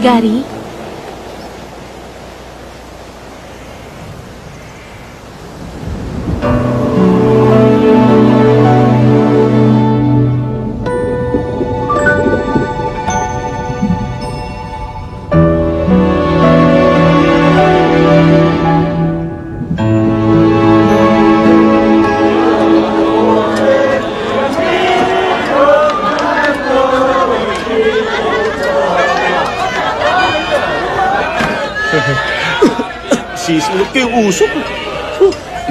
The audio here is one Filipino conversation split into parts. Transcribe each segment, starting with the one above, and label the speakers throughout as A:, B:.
A: Gary?
B: Sisulot ko yung usok.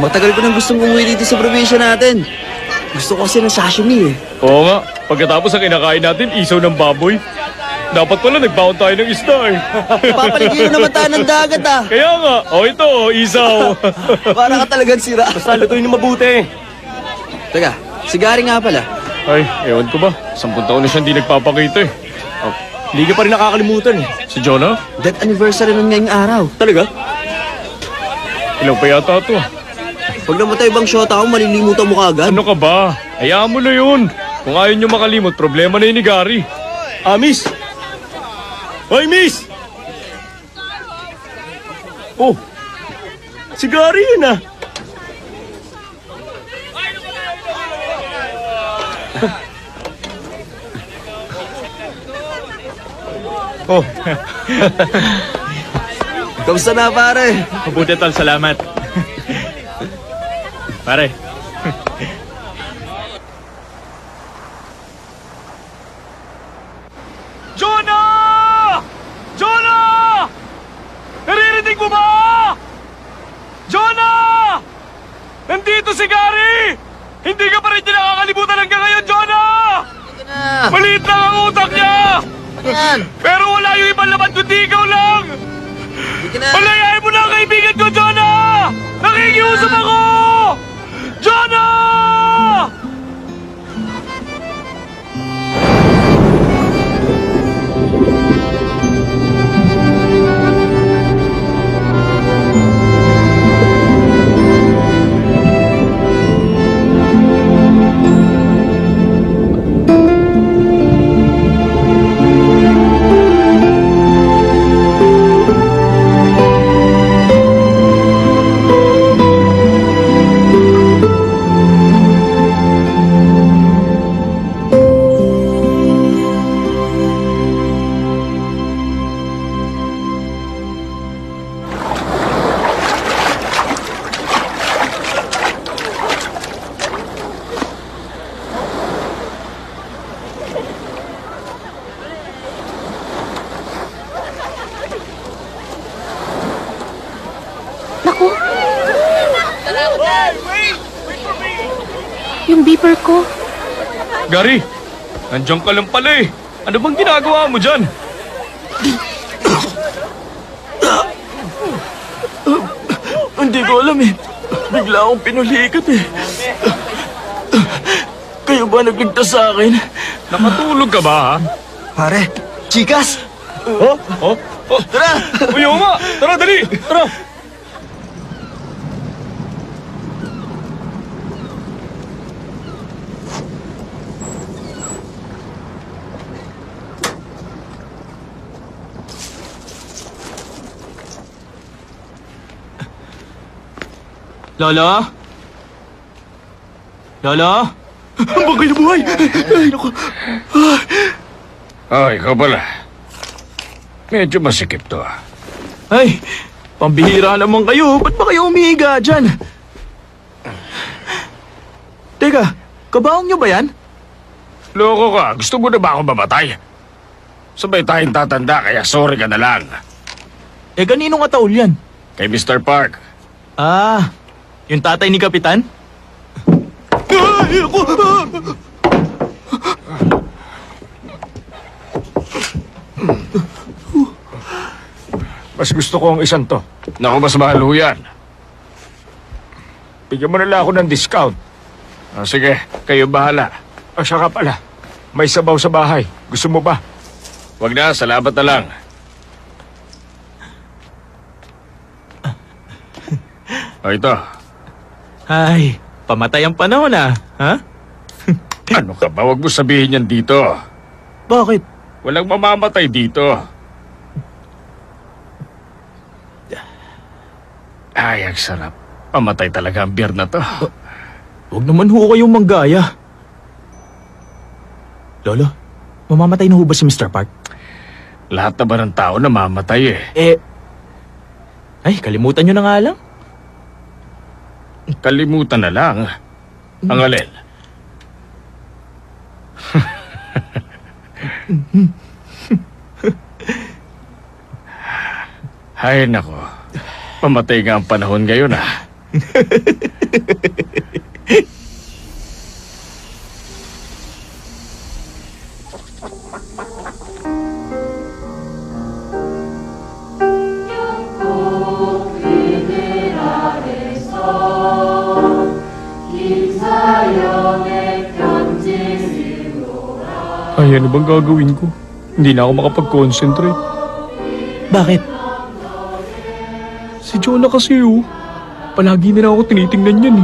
C: Matagal ko nang gustong umuwi dito sa probinsya natin. Gusto ko kasi ng sashimi eh.
D: Oo nga, pagkatapos ang kinakain natin, isaw ng baboy. Dapat pala nagbaon tayo ng isda eh.
C: Papaligyan naman tayo ng dagat ah.
D: Kaya nga, ito, isaw.
C: Para ka talagang sira.
B: Basta lutuin niyo mabuti.
C: Teka, si Gary nga pala.
D: Ay, ewan ko ba, 10 taon na siya hindi nagpapakita eh.
B: Hindi ka pa rin nakakalimutan eh.
D: Si Jonah?
C: Death anniversary nun ngayong araw.
B: Talaga?
D: Ilang pa yata ito.
C: Pag namatay bang shota ako, malilimutan mo kaagad.
D: Ano ka ba? Hayaan mo na yun. Kung ayaw nyo makalimot, problema na yun ni Gary.
B: Miss! Hoy, miss! Oh, si Gary yun ah.
D: Oh.
C: Kamusta na pare?
D: Mabuti tol, salamat. Pare. Jonah! Jonah! Naririnig mo ba? Jonah! Nandito si Gary! Hindi ka pa rin niya nakakalimutan hanggang ngayon, Jonah! Maliit lang ang utak niya!
C: Yan!
D: Pero wala yung ibang laman kundi ikaw lang! Palayain mo na ang kaibigan ko, Jonah! Nakikiusap ako! Jonah!
A: Naku! Yung beeper ko.
D: Gary, nandiyan ka lang pala eh. Ano bang ginagawa mo dyan?
B: Hindi ko alam eh. Bigla akong pinulikat eh. Kayo ba nagligtas sa akin?
D: Nakatulog ka ba ha?
C: Pare, chikas!
D: Oh?
B: Tara!
D: Uyo nga! Tara, dali! Tara!
B: Lola? Lola? Ang bagay na buhay! Ay, naku!
D: Ikaw pala. Medyo masikip to ah.
B: Ay, pambihira naman kayo. Ba't ba kayo umihiga dyan? Teka, kabaong nyo ba yan?
D: Loko ka. Gusto mo na ba ako mamatay? Sabay tayong tatanda kaya sorry ka na lang.
B: Eh, kaninong ataol yan?
D: Kay Mr. Park.
B: Ah, yung tatay ni Kapitan? Ay, ako!
D: Mas gusto ko ang isang to. Naku, mas mahal ho yan. Bigyan mo na lang ako ng discount. Sige, kayo bahala. Siya ka pala. May sabaw sa bahay. Gusto mo ba? Wag na, salamat na lang. Ito.
B: Ay, pamatay ang panahon ah. Ha?
D: Ano ka ba? Wag mo sabihin yan dito.
B: Bakit?
D: Walang mamamatay dito. Ay, ang sarap. Pamatay talaga ang beer na to.
B: Huwag naman ho kayong manggaya. Lolo, mamamatay na ho ba si Mr. Park?
D: Lahat na ba ng tao namamatay
B: Ay, kalimutan nyo na nga lang.
D: Kalimutan na lang. Ang alin. Ay, nako. Pamatay nga ang panahon ngayon,
B: Ay, ano bang gagawin ko? Hindi na ako makapag-concentrate. Bakit? Si Jonah kasi palagi na lang ako tinitingnan yan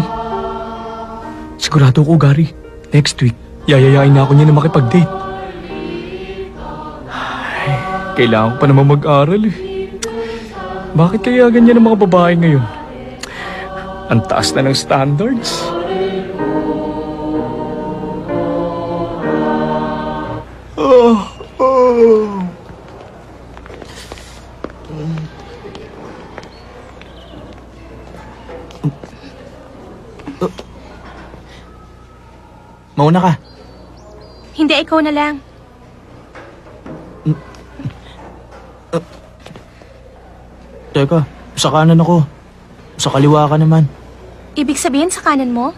B: Sigurado ko, Gary. Next week, yayayain na ako niya na makipag-date. Ay, kailangan ko pa naman mag-aral Bakit kaya ganyan ang mga babae ngayon? Ang taas na ng standards. Mauna ka.
A: Hindi, ikaw na lang.
B: Teka, sa kanan ako. Sa kaliwa ka naman.
A: Ibig sabihin sa kanan mo?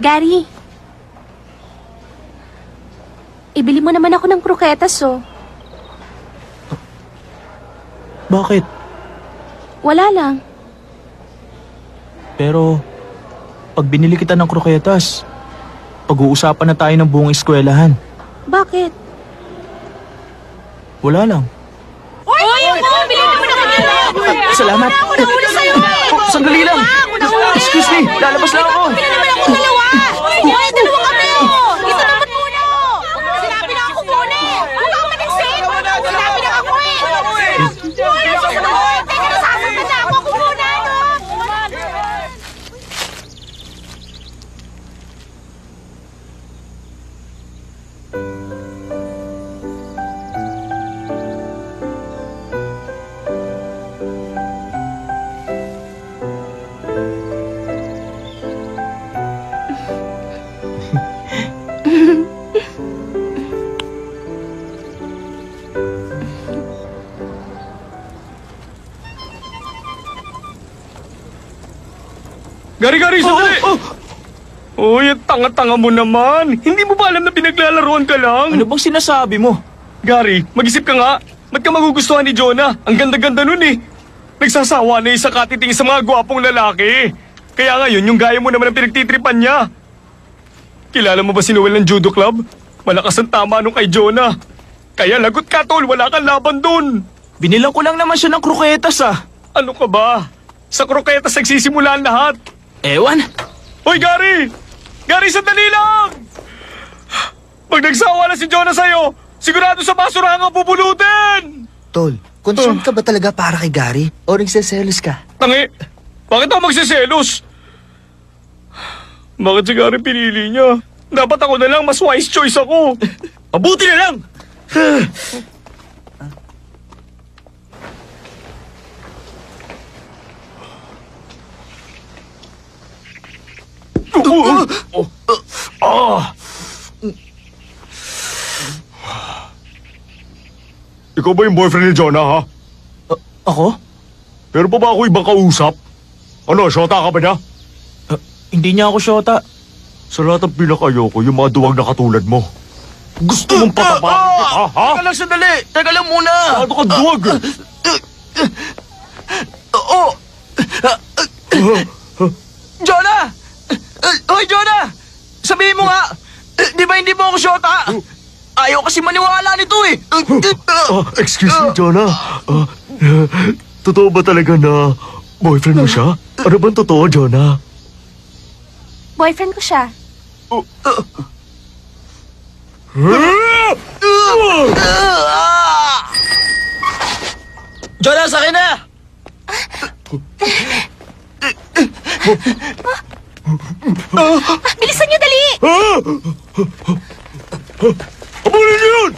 A: Gary. Ibili mo naman ako ng kroketas,
B: Bakit?
A: Wala lang.
B: Pero, pag binili kita ng kroketas, pag-uusapan na tayo ng buong eskwelahan.
A: Bakit?
B: Wala lang.
A: Oy, ako! Bilhin mo na kanya!
B: Salamat.
A: Una sa'yo
B: Sandali lang. Excuse me, lalabas lang ako.
A: Bilhin naman ako dalawa! Hoy, dalawa kami! Isa naman muna! Sinabi na ako muna! Huwag ako managsin! Sinabi na ako Hoy, susunod! Teka, nasasagot na ako muna,
D: Gari-gari, sandali! Uy, ang tanga-tanga mo naman. Hindi mo ba alam na pinaglalaroan ka lang?
B: Ano bang sinasabi mo?
D: Gary, mag-isip ka nga. Ba't ka magugustuhan ni Jonah? Ang ganda-ganda nun Nagsasawa na sa katiting sa mga gwapong lalaki. Kaya ngayon, yung gaya mo naman ang pinagtitripan niya. Kilala mo ba si Noel ng judo club? Malakas ang tama nung kay Jonah. Kaya lagot ka, tol. Wala kang laban dun.
B: Binilang ko lang naman siya ng kroketas,
D: Ano ka ba? Sa kroketas nagsisimula ang lahat.
B: Ewan.
D: Hoy, Gary! Gary, sandali lang! Pag nagsawa na si Jonah sa'yo, sigurado sa basurahan ang pupulutin!
C: Tol, concerned ka ba talaga para kay Gary? O nagseselos ka?
D: Tangi, bakit ako magsiselos? Bakit si Gary pinili niya? Dapat ako na lang, mas wise choice ako. Mabuti na lang! Ikaw ba yung boyfriend ni Jonah, ha?
B: Ako?
D: Pero pa ba ako ibang kausap? Ano, syota ka ba niya?
B: Hindi niya ako syota.
D: Sa lahat ng pinakayoko, yung mga duwag na katulad mo. Gusto mong patapakan kita, ha?
B: Teka lang sandali. Teka lang muna.
D: Ano ka duwag?
B: Jonah! Hoy, Jonah! Sabihin mo nga! Di ba hindi mo ako syota? Ayaw kasi maniwala nito
D: Excuse me, Jonah. Totoo ba talaga na boyfriend mo siya? Ano bang totoo, Jonah?
A: Boyfriend ko siya.
C: Jonah, sa akin na!
A: Bilisan niyo, dali!
D: Abulin niyo yun!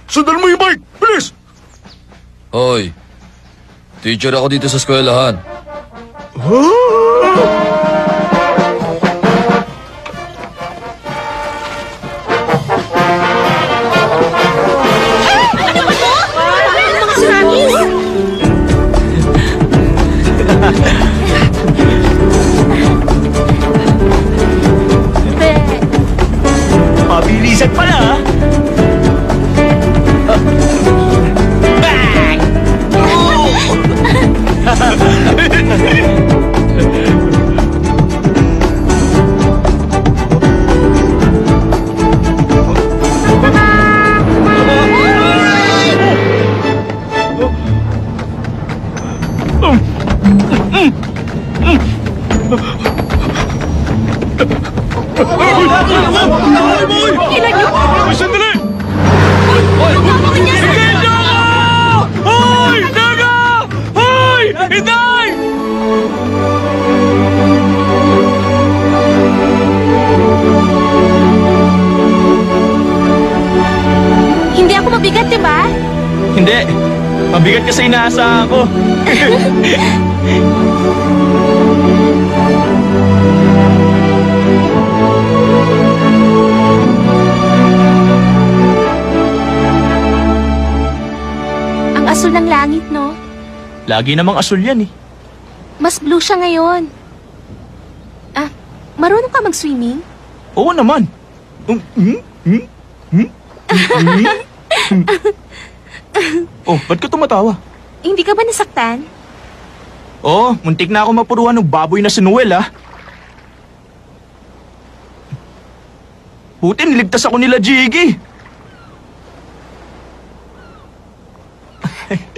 D: Sundan mo yung bike! Bilis!
E: Hoy, teacher ako dito sa eskwelahan.
A: Mga sirangis!
D: Mabilisan pala, ha?
A: Ilan niyo?
D: Sandali!
A: Gagawin niya sa...
D: Hoy! Daga! Hoy! Hinday!
A: Hindi ako mabigat, di ba?
D: Hindi. Mabigat kasi inaasahan ko.
A: Ang asul ng langit, no?
D: Lagi namang asul yan eh.
A: Mas blue siya ngayon. Ah, marunong ka mag-swimming?
D: Oo naman. Oh, ba't ka tumatawa?
A: Hindi ka ba nasaktan?
D: Oo, muntik na ako mapuruhan ng baboy na si Noel, ah. Buti niligtas ako nila, Jiggy.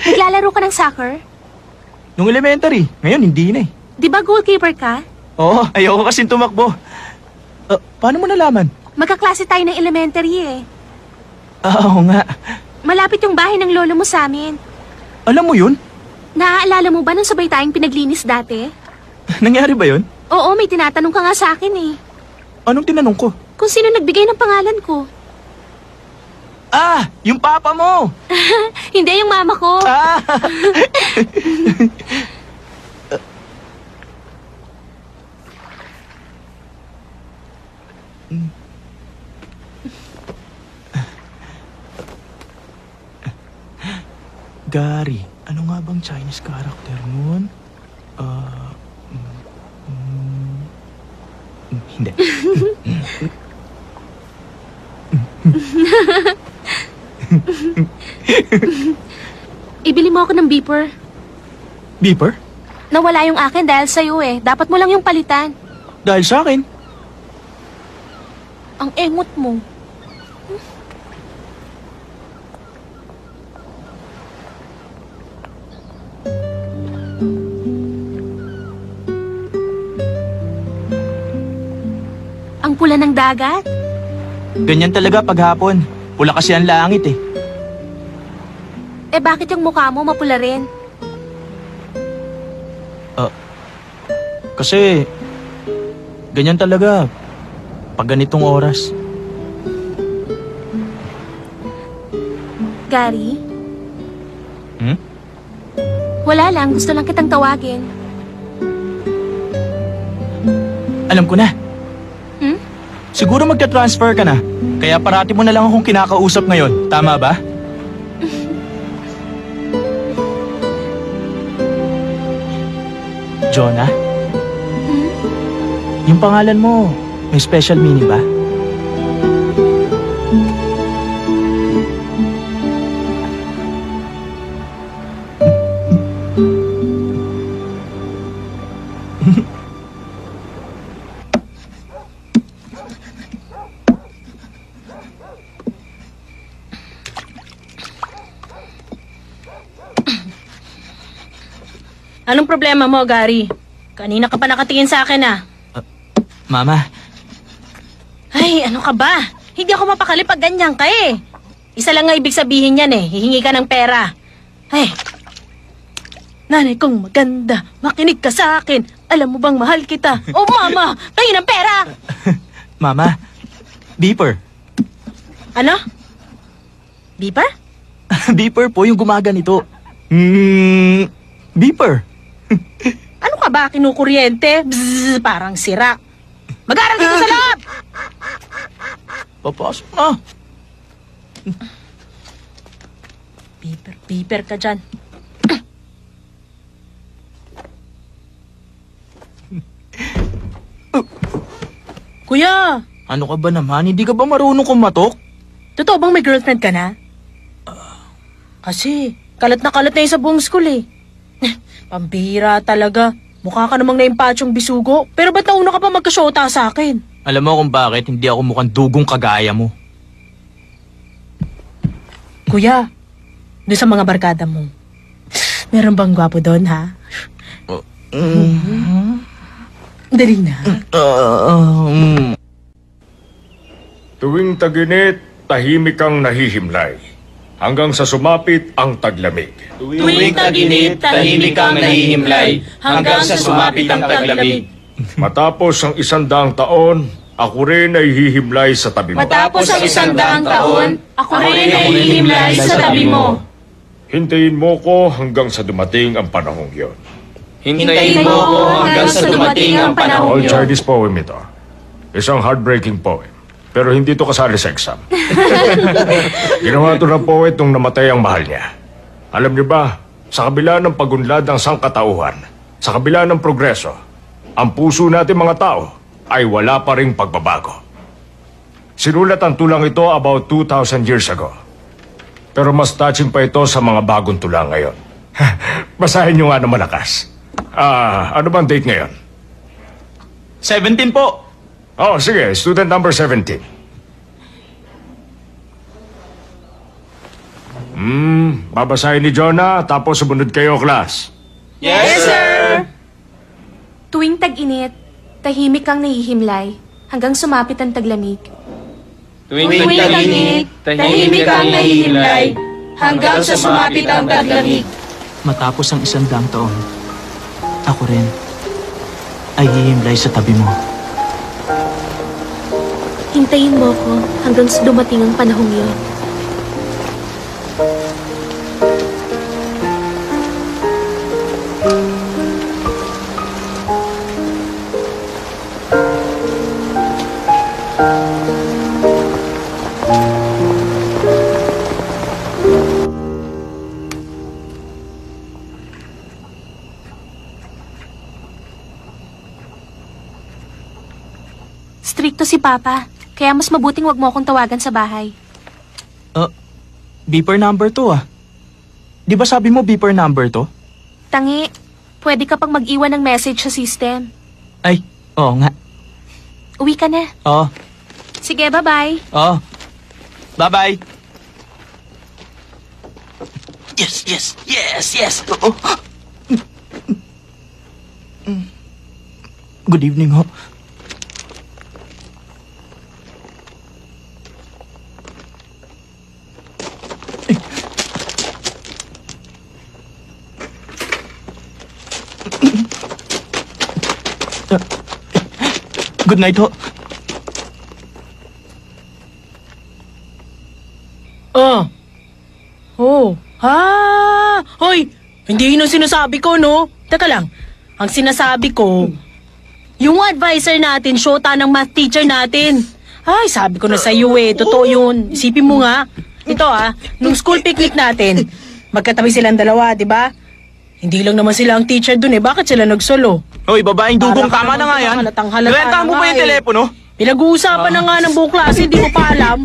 A: Naglalaro ka ng soccer?
D: Nung elementary, ngayon hindi na eh.
A: Di ba goalkeeper ka?
D: Oo, ayoko kasing tumakbo. Paano mo nalaman?
A: Magkaklase tayo ng elementary eh.
D: Oo nga.
A: Malapit yung bahay ng lolo mo sa amin.
D: Alam mo yun?
A: Naaalala mo ba nung sabay tayong pinaglinis dati?
D: Nangyari ba yun?
A: Oo, may tinatanong ka nga sa akin eh.
D: Anong tinanong ko?
A: Kung sino nagbigay ng pangalan ko.
D: Ah, yung papa mo!
A: Hindi, yung mama ko.
D: Ah! Gary, ano nga bang Chinese character nun? Hindi.
A: Ibili mo ako ng beeper.
D: Beeper?
A: Nawala yung akin dahil sa'yo eh. Dapat mo lang yung palitan.
D: Dahil sa akin.
A: Ang engot mo. Ang pula ng dagat?
D: Ganyan talaga paghapon. Pula kasi ang langit eh.
A: Eh bakit yung mukha mo mapula rin?
D: Kasi ganyan talaga pag ganitong oras.
A: Gary?
D: Hmm?
A: Wala lang, gusto lang kitang tawagin.
D: Alam ko na.
A: Hmm?
D: Siguro magka-transfer ka na. Kaya parati mo na lang akong kinakausap ngayon. Tama ba? Jonah? Yung pangalan mo, may special meaning ba?
F: Anong problema mo, Gary?
A: Kanina ka pa nakatingin sa akin ah.
F: Mama,
A: Ay, ano ka ba? Hindi ako mapakali pag ganyan ka eh. Isa lang nga ibig sabihin yan eh. Hihingi ka ng pera. Ay, nanay kong maganda, makinig ka sa akin. Alam mo bang mahal kita? Oh, mama, tingin ng pera.
F: Mama, beeper.
A: Ano? Beeper?
F: Beeper po yung gumaganito. Beeper.
A: Ano ka ba, kinukuryente? Bzzz, parang sira. Mag-aral dito sa loob!
F: Papasok na.
A: Beeper ka dyan. Kuya,
F: Ano ka ba naman? Hindi ka ba marunong kumatok?
A: totoo bang may girlfriend ka na? Kasi, kalat na yun sa buong school eh. Pambira talaga. Mukha ka namang naimpatsyong bisugo. Pero ba't nauna ka pa magkasyota sa akin?
F: Alam mo kung bakit hindi ako mukhang dugong kagaya mo.
A: Kuya, doon sa mga barkada mo, meron bang gwapo doon, ha? Dali na.
D: Tuwing taginit, tahimik kang nahihimlay. Hanggang sa sumapit ang taglamig.
A: Tuwing taginit, tahimik kang nahihimlay, hanggang sa sumapit ang taglamig.
D: Matapos ang 100 taon, ako rin ay hihimlay sa tabi mo.
A: Matapos ang 100 taon, ako rin ay hihimlay sa tabi mo.
D: Hintayin mo ko hanggang sa dumating ang panahong yon.
A: Hintayin mo ko hanggang sa dumating ang panahon
D: All
A: yun.
D: Chinese poem ito. Isang heartbreaking poem. Pero hindi to kasali sa exam. Ginawa to ng poet nung namatay ang mahal niya. Alam niyo ba, sa kabila ng pagunlad ng sangkatauhan, sa kabila ng progreso, ang puso natin mga tao ay wala pa ring pagbabago. Sinulat ang tulang ito about 2,000 years ago. Pero mas touching pa ito sa mga bagong tulang ngayon. Basahin niyo nga na malakas. Ano bang date ngayon?
F: 17 po.
D: Oh, sige. Student number 17. Babasahin ni Jonah, tapos sumunod kayo, class.
F: Yes, sir.
G: Tuwing tag-init, tahimik kang nahihimlay hanggang sumapit ang taglamig.
A: Tuwing tag-init, tahimik kang nahihimlay, hanggang sa sumapit ang taglamig.
F: Matapos ang 100 taon, ako rin ay hihimlay sa tabi mo.
G: Hintayin mo ko hanggang sa dumating ang panahong yun. Strikto si Papa, kaya mas mabuting wag mo akong tawagan sa bahay.
F: Beeper number 2 ah. Di ba sabi mo beeper number 2?
G: Tangi, pwede ka pang mag-iwan ng message sa system.
F: Ay, oo nga.
G: Uwi ka na.
F: Oo,
G: Sige, bye-bye.
F: oo. Bye-bye. Yes. Oo. Good evening ho. Good night ho.
A: Hoy, hindi yun ang sinasabi ko, no? Teka lang, ang sinasabi ko, yung advisor natin, syota ng math teacher natin. Ay, sabi ko na sa iyo eh, totoo yun. Isipin mo nga, ito nung school picnic natin, magkatabi silang dalawa, di ba? Hindi lang naman sila ang teacher dun eh, bakit sila nagsolo?
F: Hoy, babaeng dugong,
A: Para ka
F: tama na nga yan.
A: halatang-halata
F: Rentahan mo
A: na
F: ba
A: nga
F: yung
A: eh.
F: telepono?
A: Pinag-uusapan na nga ng buong klase, hindi mo pa alam.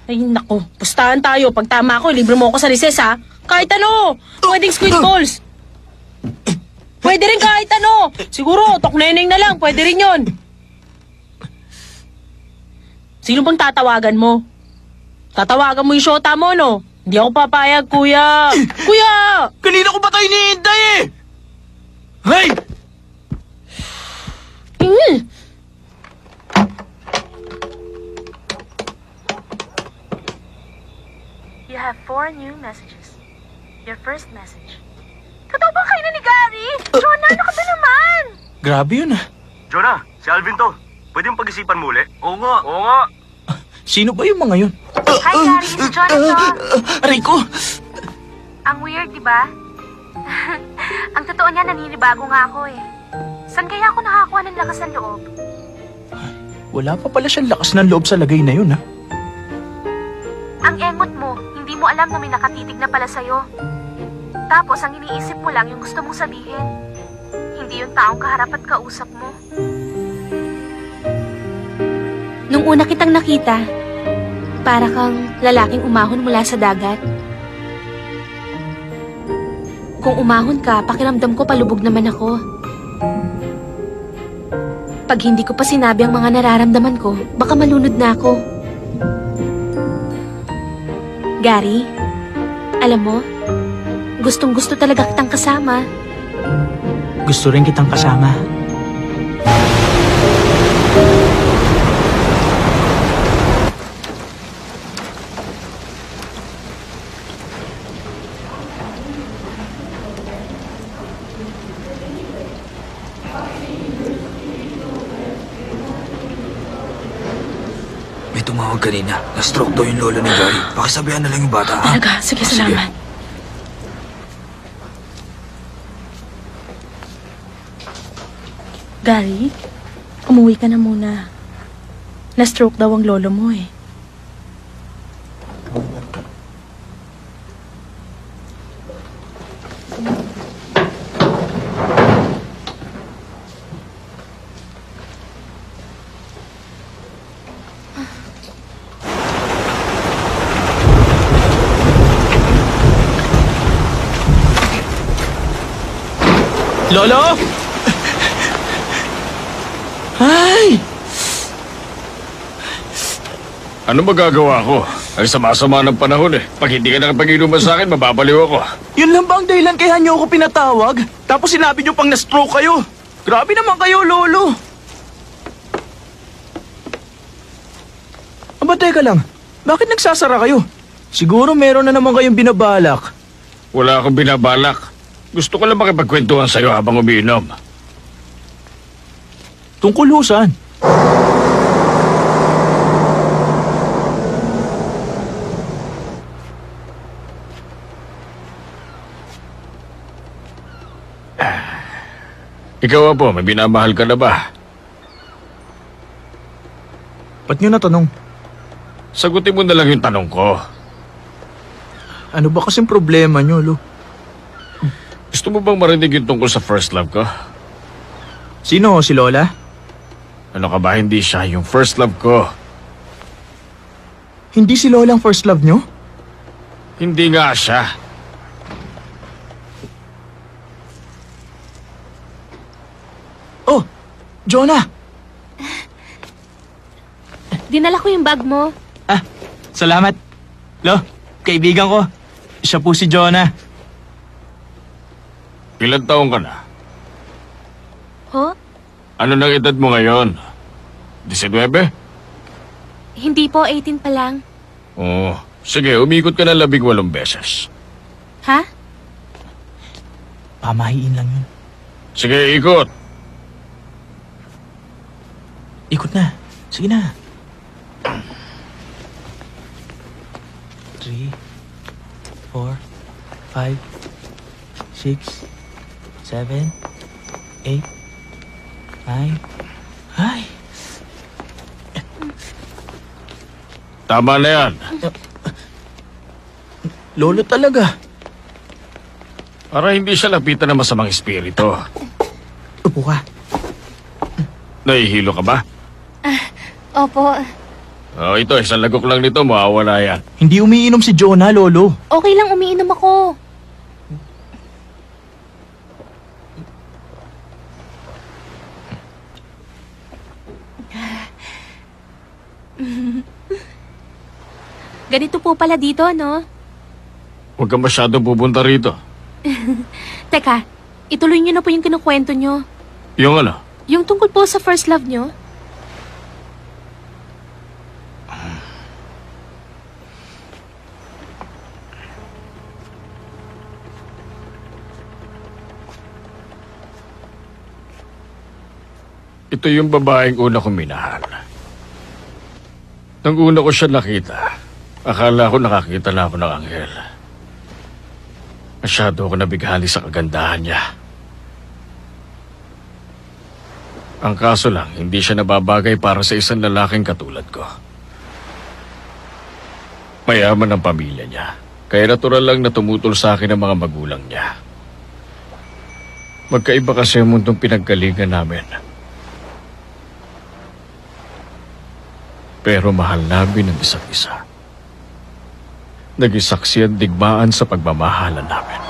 A: Ay, naku, pustahan tayo. Pag tama ako, libre mo ako sa recess, ha? Kahit ano, pwedeng squid balls. Pwede rin kahit ano. Siguro, tokneneng na lang, pwede rin yon. Sino bang tatawagan mo? Tatawagan mo yung syota mo, no? Hindi ako papayag, kuya! Kuya!
F: Kanina ko ba tayo hinihintay eh? Hey!
G: You have 4 new messages. Your first message. Totoo ba kayo na ni Gary? Jonah, ano ka ba naman?
F: Grabe yun ah.
D: Jonah, si Alvin to. Pwede mong pag-isipan mo ulit? Oo nga.
F: Sino ba yung mga yun?
G: Hi Gary, it's Jonah to.
F: Aray ko!
G: Ang weird, di ba? Ang totoo niya, naninibago nga ako eh. Saan kaya ako nakakuha ng lakas ng loob?
F: Wala pa pala siyang lakas ng loob sa lagay na yun ah.
G: Ang engot mo, hindi mo alam na may nakatitig na pala sa'yo. Tapos ang iniisip mo lang yung gusto mong sabihin. Hindi yung taong kaharap at kausap mo. Nung una kitang nakita, para kang lalaking umahon mula sa dagat. Kung umahon ka, pakiramdam ko palubog naman ako. Pag hindi ko pa sinabi ang mga nararamdaman ko, baka malunod na ako. Gary, alam mo, gustong-gusto talaga kitang kasama.
F: Gusto rin kitang kasama.
E: May tumawag kanina. Na-stroke daw yung lolo ni Gary. Pakisabihan na lang yung bata, ha?
A: Talaga? Sige, salamat. Gary, umuwi ka na muna. Na-stroke daw ang lolo mo eh.
F: Lolo! Ay!
D: Ano magagawa ko? Ay sama-sama ng panahon eh. Pag hindi ka nakapag-inuman sa akin, mababaliw ako.
F: Yun lang ba ang dahilan kaya niyo ako pinatawag? Tapos sinabi niyo pang na-stroke kayo. Grabe naman kayo, Lolo. Aba, teka lang. Bakit nagsasara kayo? Siguro meron na naman kayong binabalak.
D: Wala akong binabalak. Gusto ko lang makipagkwentuhan sa'yo habang umiinom.
F: Tungkol ho saan?
D: Ikaw po, may binamahal ka na ba?
F: Ba't niyo natanong?
D: Sagutin mo na lang yung tanong ko.
F: Ano ba kasing problema niyo, Lo?
D: Gusto mo bang marinig yung tungkol sa first love ko?
F: Sino ho, si Lola?
D: Ano ka ba, hindi siya yung first love ko.
F: Hindi si Lola ang first love niyo?
D: Hindi nga siya.
F: Oh, Jonah!
G: Dinala ko yung bag mo.
F: Ah, salamat. Lo, kaibigan ko. Siya po si Jonah.
D: Ilan taong ka na?
G: Ho?
D: Ano nang edad mo ngayon? 19?
G: Hindi po, 18 pa lang.
D: Oo. Sige, umikot ka na 18 beses.
G: Ha?
F: Pamahiin lang yun.
D: Sige, ikot.
F: Ikot na. Sige na. 3, 4, 5, 6, 7, 8, 9. Ay!
D: Tama na yan.
F: Lolo talaga.
D: Para hindi siya lapitan ng masamang espiritu.
F: Upo ka.
D: Nahihilo ka ba?
G: Opo.
D: Oh, ito, isang lagok lang nito, mawawala yan.
F: Hindi umiinom si Jonah, Lolo.
G: Okay lang, umiinom ako. Ganito po pala dito, no?
D: Huwag ka masyado pupunta rito.
G: Teka, ituloy niyo na po yung kinukwento niyo.
D: Yung ano?
G: Yung tungkol po sa first love niyo.
D: Ito yung babaeng una kong minahal. Nang una ko siya nakita, akala ko nakakita na ako ng anghel. Masyado ako nabighani sa kagandahan niya. Ang kaso lang, hindi siya nababagay para sa isang lalaking katulad ko. Mayaman ang pamilya niya, kaya natural lang na tumutol sa akin ang mga magulang niya. Magkaiba kasi ang mundong pinaggalingan namin. Pero mahal namin ang isa't isa. Naging saksi at digmaan sa pagmamahalan namin.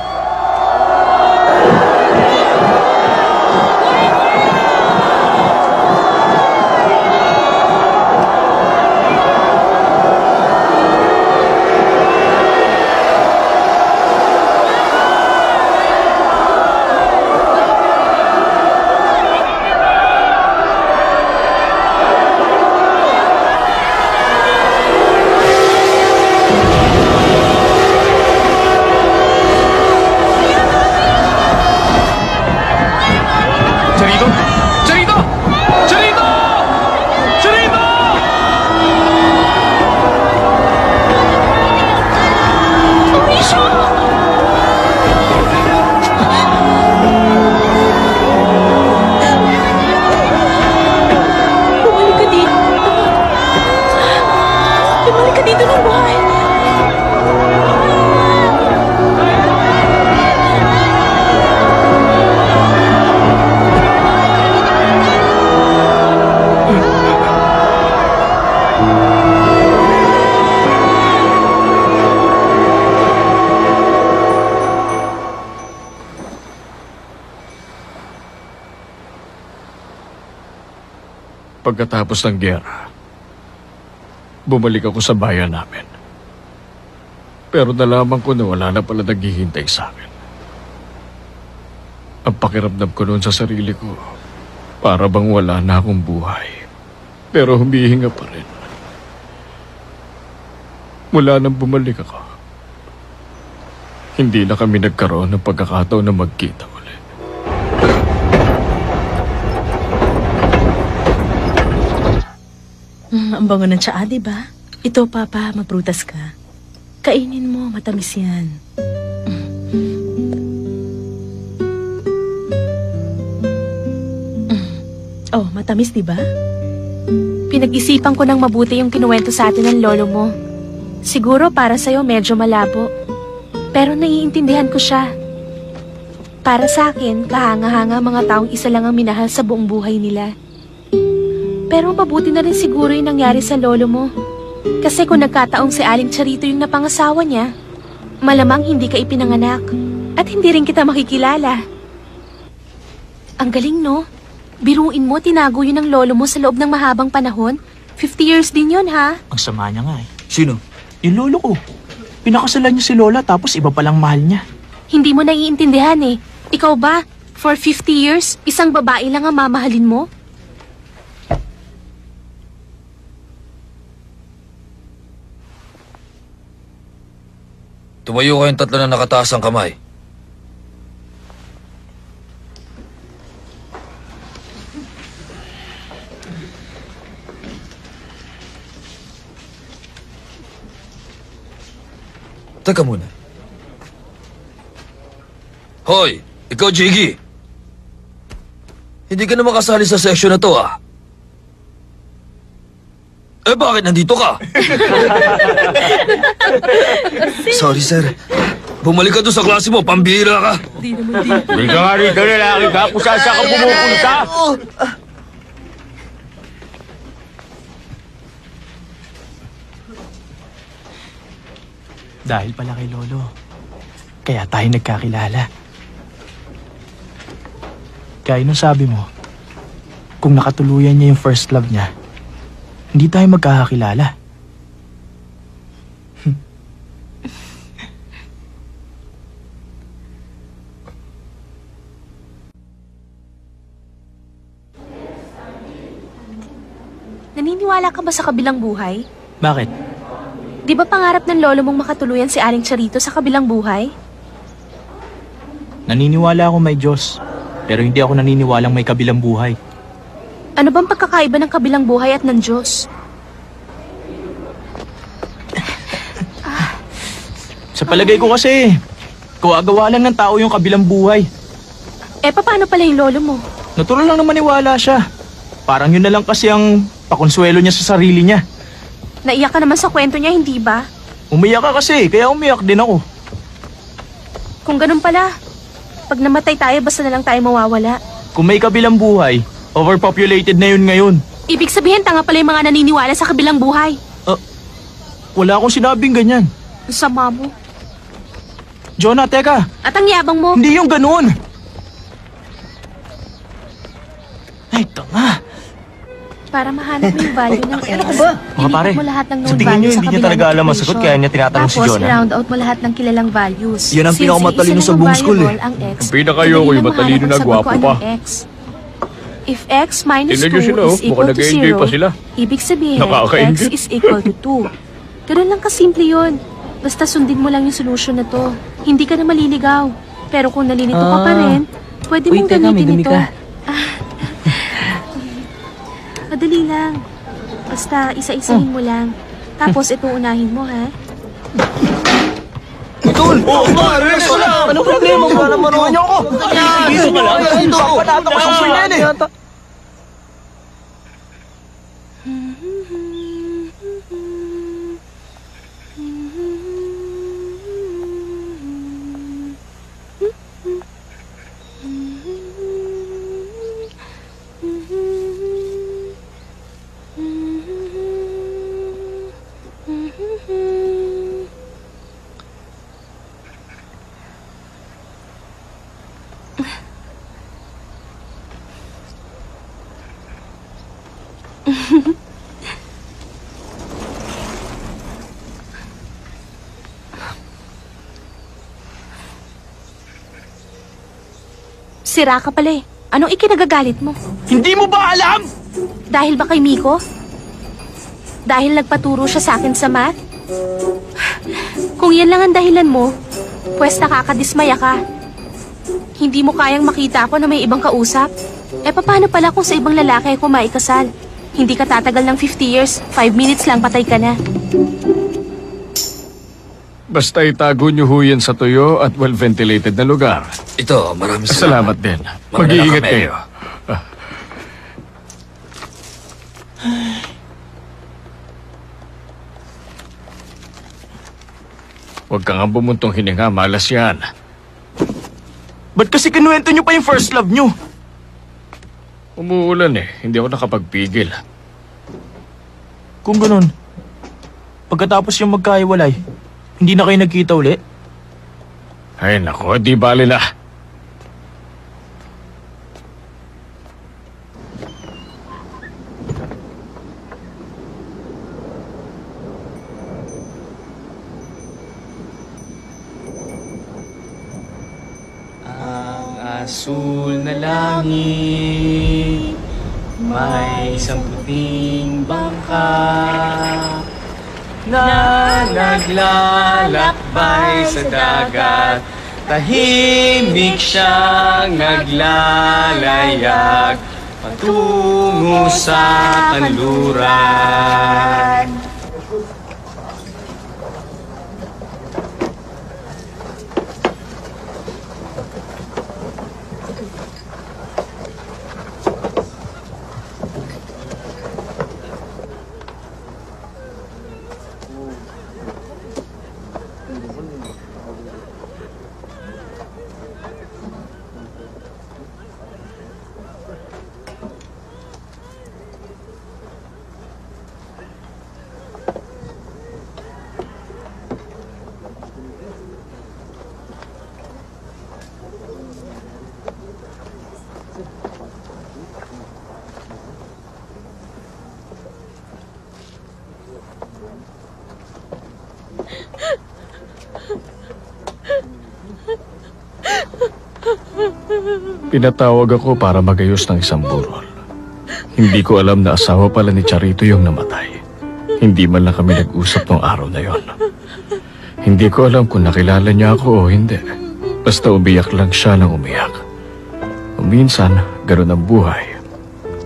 D: Pagkatapos ng giyera, bumalik ako sa bayan namin. Pero nalaman ko na wala na pala naghihintay sa akin. Ang pakiramdam ko noon sa sarili ko, para bang wala na akong buhay. Pero humihinga pa rin. Mula nang bumalik ako, hindi na kami nagkaroon ng pagkakataon na magkita ulit.
A: Ang bango ng tsaa, diba? Ito, Papa, maprutas ka. Kainin mo, matamis yan. Oh, matamis, diba?
G: Pinag-isipan ko ng mabuti yung kinuwento sa atin ng lolo mo. Siguro para sa'yo medyo malabo. Pero naiintindihan ko siya. Para sa akin, kahanga-hanga mga taong isa lang ang minahal sa buong buhay nila. Pero mabuti na rin siguro yung nangyari sa lolo mo. Kasi kung nagkataong si Aling Charito yung napangasawa niya, malamang hindi ka ipinanganak at hindi rin kita makikilala. Ang galing, no? Biruin mo, tinago yun ng lolo mo sa loob ng mahabang panahon. 50 years din yun, ha?
F: Ang sama niya nga eh.
E: Sino?
F: Yung lolo ko. Pinakasalan niya si Lola tapos iba palang mahal niya.
G: Hindi mo naiintindihan eh. Ikaw ba, for 50 years, isang babae lang ang mamahalin mo?
E: Tumayo kayong tatlo na nakataas ang kamay. Teka muna. Hoy, ikaw, Jiggy. Hindi ka na makasali sa section na to, ah. Eh, bakit nandito ka? Sorry, sir. Bumalik ka doon sa klase mo, pambihira ka.
D: Hindi ka nga rito, lalaki ka, kung saan ka pumupunta.
F: Dahil pala kay Lolo. Kaya tayo nagkakilala. Kaya nung sabi mo, kung nakatuluyan niya yung first love niya, hindi tayo magkakakilala.
G: Naniniwala ka ba sa kabilang buhay?
F: Bakit?
G: Di ba pangarap ng lolo mong makatuluyan si Aling Charito sa kabilang buhay?
F: Naniniwala ako may Diyos. Pero hindi ako naniniwalang may kabilang buhay.
G: Ano bang pagkakaiba ng kabilang buhay at ng Diyos?
F: Sa palagay ko kasi, gawa lang ng tao yung kabilang buhay.
G: Paano pala yung lolo mo?
F: Natural lang na maniwala siya. Parang yun na lang kasi ang pakonsuelo niya sa sarili niya.
G: Naiyak ka naman sa kwento niya, hindi ba?
F: Umiyak ka kasi, kaya umiyak din ako.
G: Kung ganun pala, pag namatay tayo, basta na lang tayo mawawala.
F: Kung may kabilang buhay, overpopulated na yun ngayon.
G: Ibig sabihin, tanga pala yung mga naniniwala sa kabilang buhay.
F: Wala akong sinabing ganyan.
G: Ang sama mo.
F: Jonah, teka.
G: At ang yabang mo.
F: Hindi yung ganun. Ay, tanga.
G: Para mahanap mo yung value ng X,
E: Mga pare,
G: mo lahat ng known
E: sa tingin
G: values
E: niyo
G: sa
E: hindi niya
G: kabilang
E: talaga alam ang sagot,
G: equation.
E: kaya niya tinatanong si
G: Tapos,
E: Jonah?
G: round out mo lahat ng kilalang values.
C: Yan ang
G: Since
C: pinakamatalino
G: isa
C: sa
G: lang
C: buong
G: ang
C: school,
G: variable, ang X,
B: Ang pinakayo ko,
G: madali
B: yung
G: lang
B: matalino
G: mahanap
B: na
G: ang sagot
B: gwapo
G: kung
B: pa.
G: anong X. If X minus
B: Tingnan
G: 2
B: niyo sila,
G: is
B: mukhang
G: equal to
B: nag-e-enjoy
G: 0,
B: pa sila.
G: ibig sabihin, X
B: Nakaka-enjoy.
G: is equal to 2. Ganun lang kasimple yun. Basta sundin mo lang yung solusyon na to. Hindi ka na maliligaw. Pero kung nalilito ka pa rin, pwede mong gamitin ito. Madali lang. Basta isa-isahin mo lang. Tapos ito unahin mo, ha?
F: Anong problema mo? Iwan niyo ako. Gising ka lang. Papanata ko sa yan eh.
G: Sira ka pala eh. Anong ikinagagalit mo?
F: Hindi mo ba alam?
G: Dahil ba kay Miko? Dahil nagpaturo siya sa akin sa math? Kung yan lang ang dahilan mo, pwes nakakadismaya ka. Hindi mo kayang makita ako na may ibang kausap? Paano pala kung sa ibang lalaki ako maikasal? Hindi ka tatagal ng 50 years, 5 minutes lang patay ka na.
B: Basta itago niyo ho yan sa tuyo at well-ventilated na lugar.
E: Ito, maraming
B: Salamat din.
E: Mga
B: Mag-iingat
E: nakamelyo.
B: kayo. Huwag ka nga bumuntong hininga, malas yan.
F: Ba't kasi kinuwento niyo pa yung first love niyo?
B: Umuulan eh, hindi ako nakapagpigil.
F: Kung ganun, pagkatapos yung magkahiwalay, hindi na kayo nagkita uli?
B: Ay nako, di bali na.
H: Asul na langit, may isang puting bangka na naglalakbay sa dagat. Tahimik siyang naglalayag patungo sa kanluran.
B: Pinatawag ako para magayos ng isang burol. Hindi ko alam na asawa pala ni Charito yung namatay. Hindi man lang kami nag-usap nung araw na yon. Hindi ko alam kung nakilala niya ako o hindi. Basta umiyak lang siya nang umiyak. Minsan, ganun ang buhay.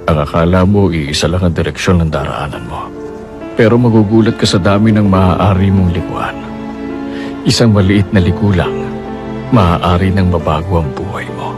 B: Ang akala mo, iisa lang ang direksyon ng daraanan mo. Pero magugulat ka sa dami ng maaari mong likuan. Isang maliit na liku lang, maaari nang mabago ang buhay mo.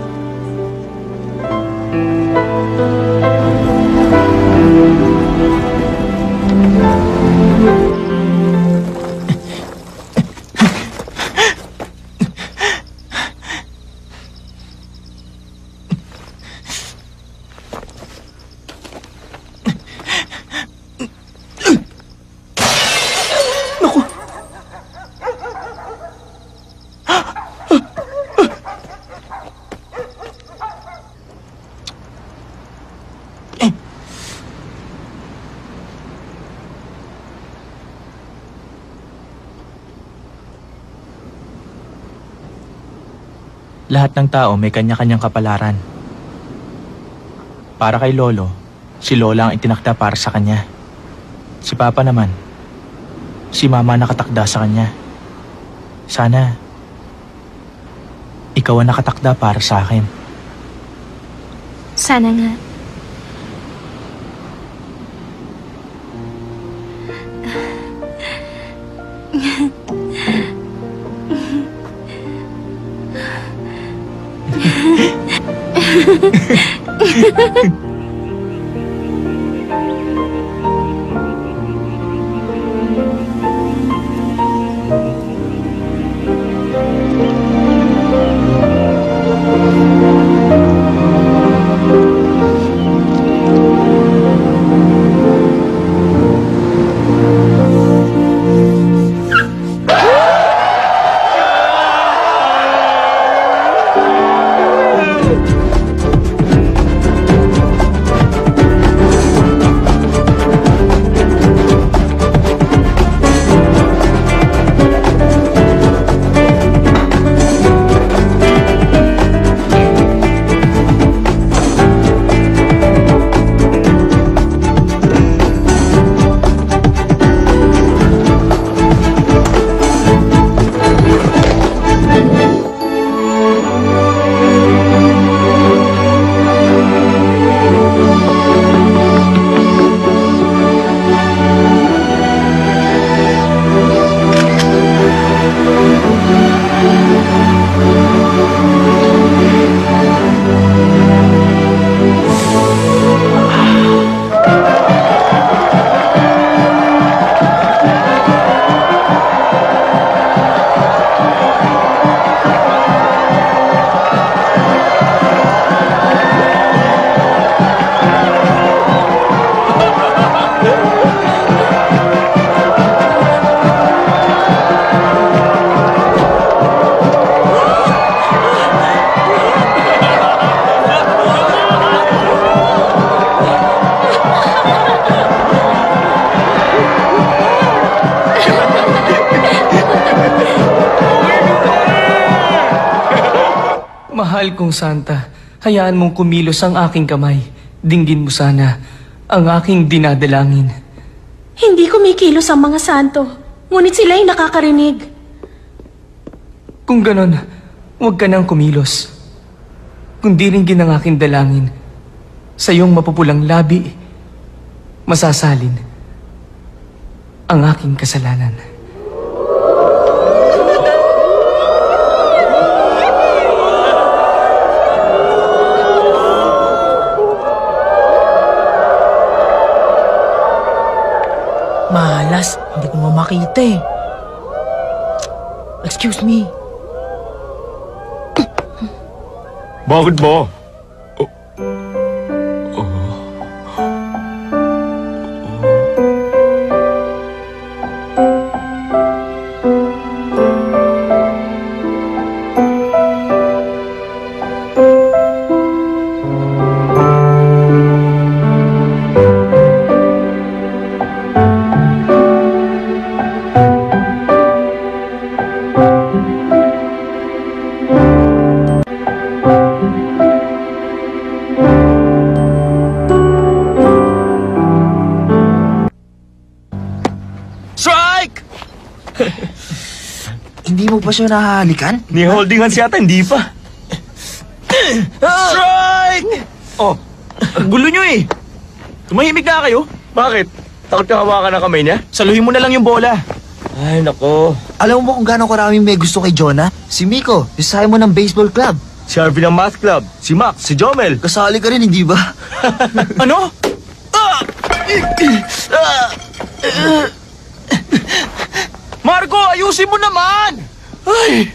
I: Lahat ng tao may kanya-kanyang kapalaran. Para kay Lolo, si Lola ang itinakda para sa kanya. Si Papa naman, si Mama nakatakda sa kanya. Sana, ikaw ang nakatakda para sa akin.
G: Sana nga.
H: Mahal kong Santa, hayaan mong kumilos ang aking kamay. Dinggin mo sana ang aking dinadalangin.
G: Hindi kumikilos ang mga santo, ngunit sila'y nakakarinig.
H: Kung ganon, huwag ka nang kumilos. Kundi ringgin ang aking dalangin. Sa iyong mapupulang labi, masasalin ang aking kasalanan.
F: Malas, hindi ko makita eh. Excuse me.
B: Bakit ba?
C: Hindi mo pa siya nahahalikan?
D: Ni holding hands yata, hindi pa.
I: Strike!
D: Oh,
I: Gulo nyo eh. Tumahimik na kayo.
D: bakit? Takot ka hawakan ng kamay niya?
I: Saluhin mo na lang yung bola.
D: Ay, nako.
C: Alam mo kung gaano karaming may gusto kay Jonah? Si Miko, si Simon ng baseball club.
D: Si Harvey ng math club, si Max, si Jomel.
C: Kasali ka rin, hindi ba?
I: Ano? Marco, ayusin mo naman! Ay!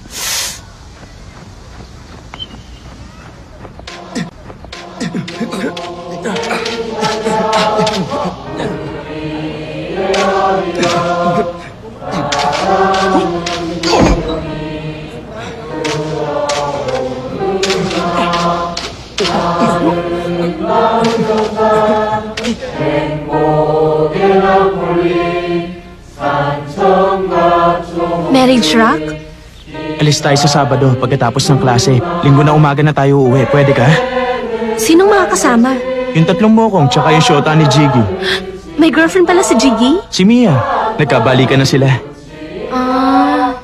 G: Marriage rock?
I: Alis tayo sa Sabado pagkatapos ng klase. Linggo na umaga na tayo uuwi. Pwede ka?
G: Sinong mga kasama?
I: Yung 3 mokong tsaka yung shota ni Jiggy.
G: May girlfriend pala si Jiggy?
I: Si Mia. Nagkabalikan na sila.
G: Ah...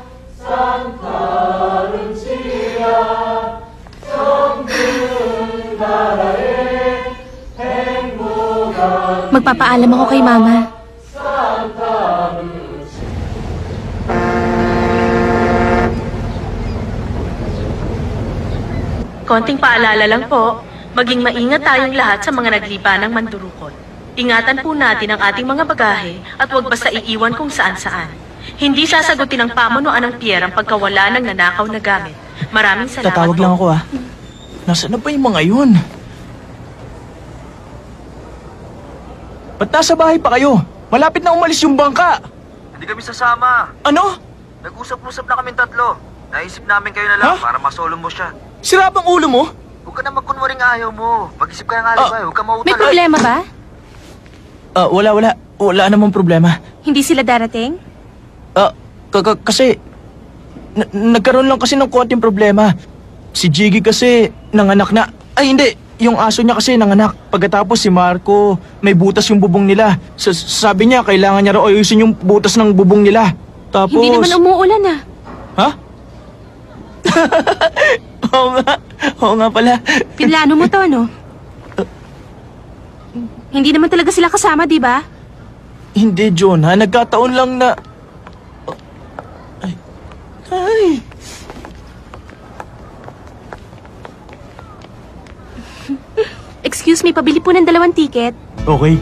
G: Magpapaalam ako kay Mama.
J: Konting paalala lang po, maging maingat tayong lahat sa mga naglipa ng mandurukot. Ingatan po natin ang ating mga bagahe at huwag basta iiwan kung saan-saan. Hindi sasagutin ng pamunuan ng Pierre ang pagkawala ng nanakaw na gamit. Maraming salamat
I: Tatawag
J: po.
I: lang ako Nasaan na ba yung mga yun? Ba't nasa bahay pa kayo? Malapit na umalis yung bangka.
C: Hindi kami sasama.
I: Ano?
C: Nag-usap-usap na kaming 3. Naisip namin kayo na lang para masolo mo siya.
I: Sira bang ulo mo?
C: Huwag ka na magkunwaring ayaw mo. Pag-isip ka ng alibay, huwag ka mautala.
G: May problema ba?
I: Wala. Wala namang problema.
G: Hindi sila darating?
I: Kasi... nagkaroon lang kasi ng konting problema. Si Jiggy kasi nanganak na... Ay, hindi. Yung aso niya kasi nanganak. Pagkatapos si Marco, may butas yung bubong nila. Sabi niya, kailangan niya raw ayusin yung butas ng bubong nila. Tapos...
G: Hindi naman umuulan ah.
I: Ha? Oo nga pala.
G: Pinlano mo to, no? Hindi naman talaga sila kasama, di ba?
I: Hindi, Jonah. Nagkataon lang na... Ay.
G: Excuse me, pabili po ng 2 ticket.
I: Okay.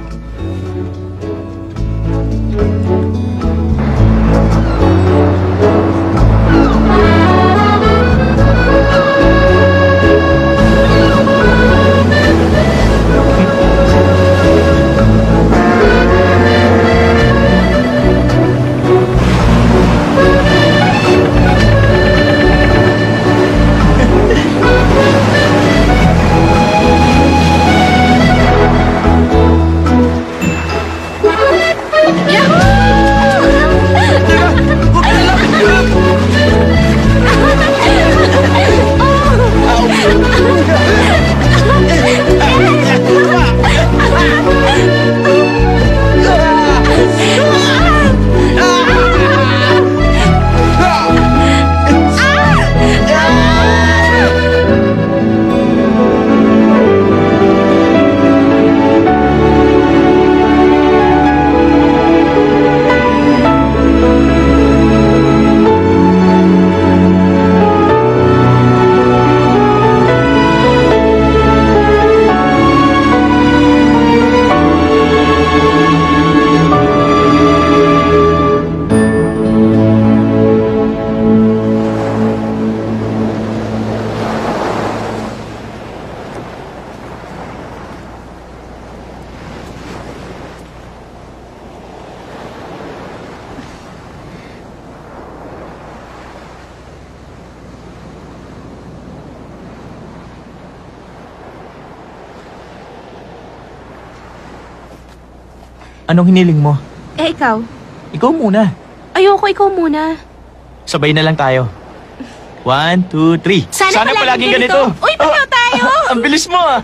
I: Anong hiniling mo?
G: Ikaw?
I: Ikaw muna.
G: Ayoko, ikaw muna.
I: Sabay na lang tayo. 1, 2, 3.
G: Sana palaging ganito. Uy, pareho tayo!
I: Ang bilis mo ah!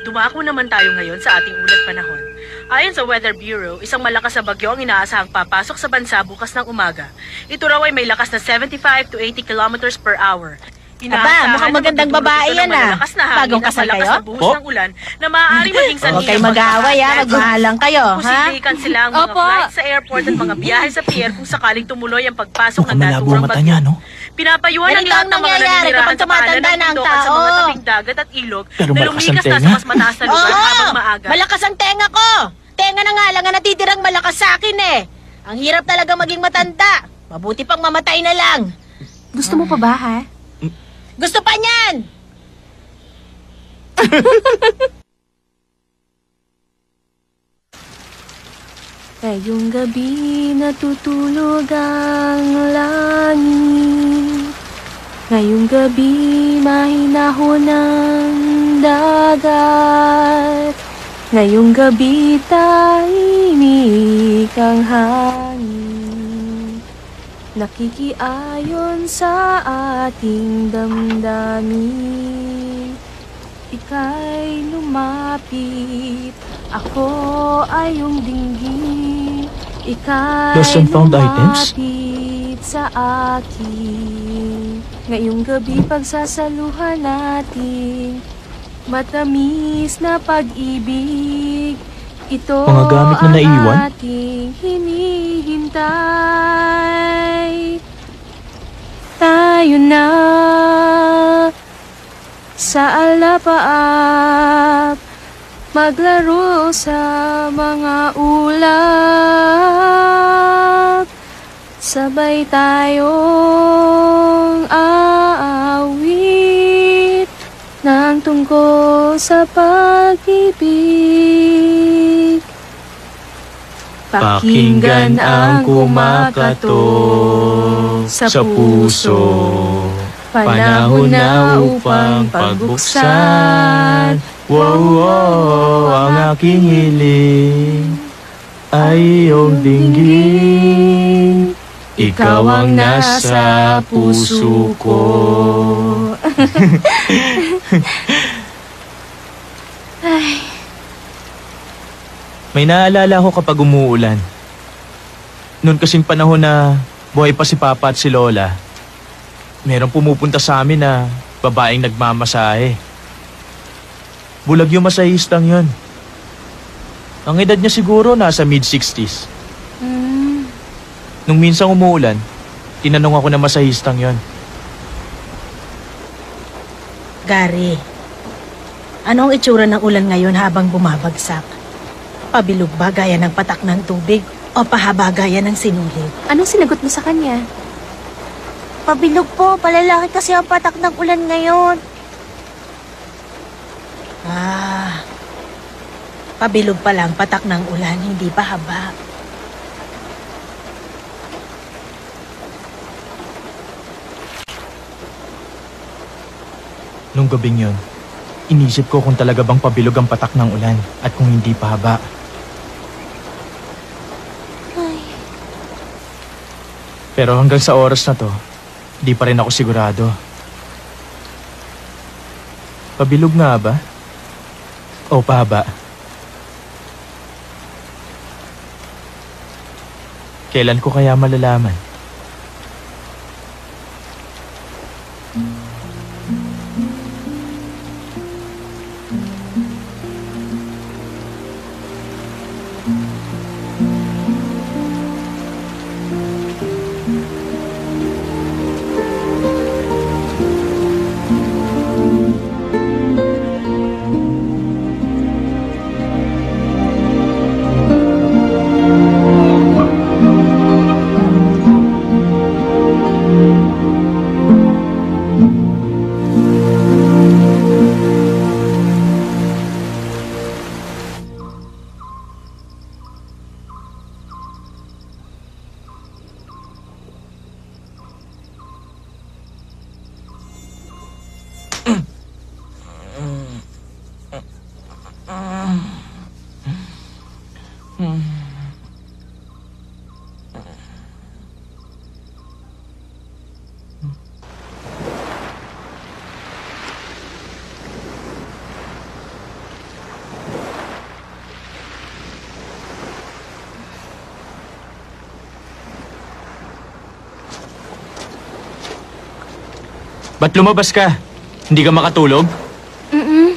J: Dumako naman tayo ngayon sa ating ulat panahon. Ayon sa Weather Bureau, isang malakas na bagyo ang inaasahang papasok sa bansa bukas ng umaga. Ito raw ay may lakas na 75 to 80 kilometers per hour.
A: Aba, mukhang magandang babae yan Bagong kasal kayo?
J: Na buhos ng ulan na maaaring maging sanhi.
A: Huwag kayo mag-aaway magmahalang kayo, ha?
J: Pusindikan sila ang mga flight sa airport at mga biyahe sa pier kung sakaling tumuloy ang pagpasok ng
I: malabo
J: naturang
I: mata
J: bagyo.
I: niya, no?
J: Pinapayuhan ang lahat ng mga naninirahan sa paanan ng bundok at sa mga tabing dagat at ilog
I: Pero
J: na
I: malakas ang
J: lumikas na sa
I: tenga.
J: mas mataas na lugar habang maaga.
A: Malakas ang tenga ko! Tenga na nga lang ang natitirang malakas sa akin Ang hirap talaga maging matanda. Mabuti pang mamatay na lang.
G: Gusto mo pa ba, ha?
A: Gusto pa niyan!
G: Ngayong gabi natutulog ang langit. Ngayong gabi mahinahon ang dagat. Ngayong gabi tahimik ang hangin. Nakikiayon sa ating damdamin. Ika'y lumapit, ako ay iyong dinggin. Ika'y
I: Lost and found items?
G: lumapit sa akin. Ngayong gabi pagsasaluhan natin matamis na pag-ibig. Ito
I: Mga gamit na naiwan?
G: ang ating hinihintay. Tayo na sa alapaap, maglaro sa mga ulap. Sabay tayong aawit ng tungkol sa pag-ibig.
I: Pakinggan ang kumakatok sa puso. Panahon na upang pagbuksan. Wow, wow, ang aking hiling ay iyong dinggin. Ikaw ang nasa puso ko. May naalala ko kapag umuulan. Noon kasing panahon na buhay pa si Papa at si Lola, merong pumupunta sa amin na babaeng nagmamasahe. Bulag yung masahistang yun. Ang edad niya siguro nasa mid-60s. Nung minsang umuulan, tinanong ako na masahistang yun.
A: Gary, anong itsura ng ulan ngayon habang bumabagsak? Pabilog ba gaya ng patak ng tubig o pahaba gaya ng sinulid?
G: Anong sinagot mo sa kanya?
A: Pabilog po, palalaki kasi ang patak ng ulan ngayon. Pabilog pa lang patak ng ulan, hindi pa haba.
I: Nung gabing yun, inisip ko kung talaga bang pabilog ang patak ng ulan at kung hindi pa haba. Pero hanggang sa oras na to, di pa rin ako sigurado. Pabilog nga ba? O pahaba? Kailan ko kaya malalaman? Ba't lumabas ka? Hindi ka makatulog?
G: Mm-mm.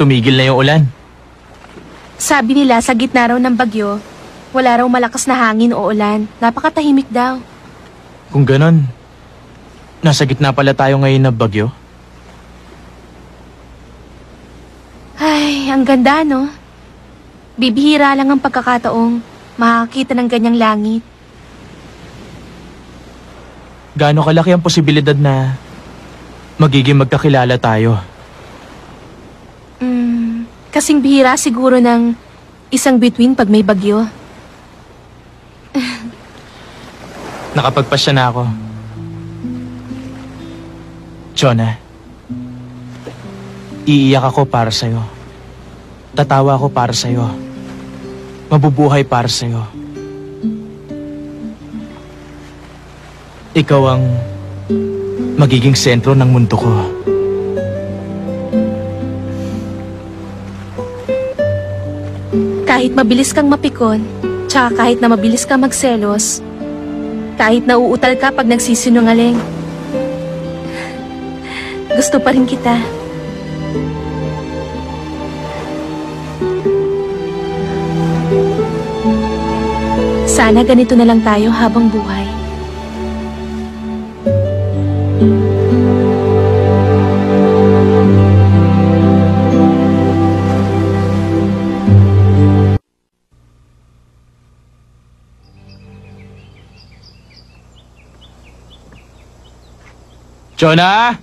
I: Tumigil na yung ulan.
G: Sabi nila sa gitna raw ng bagyo, wala raw malakas na hangin o ulan. Napakatahimik daw.
I: Kung ganon, nasa gitna pala tayo ngayon na bagyo.
G: Ay, ang ganda, no? Bibihira lang ang pagkakataong makakita ng ganyang langit.
I: Gaano kalaki ang posibilidad na magiging magkakilala tayo?
G: Kasing bihira siguro ng isang bituin pag may bagyo.
I: Nakapagpasya na ako. Jonah, iiyak ako para sa'yo. Tatawa ako para sa'yo. Mabubuhay para sa'yo. Ikaw ang magiging sentro ng mundo ko.
G: Kahit mabilis kang mapikon, tsaka kahit na mabilis kang magselos, kahit na uutal ka pag nagsisinungaling, gusto pa rin kita. Sana ganito na lang tayo habang buhay.
I: Jonah!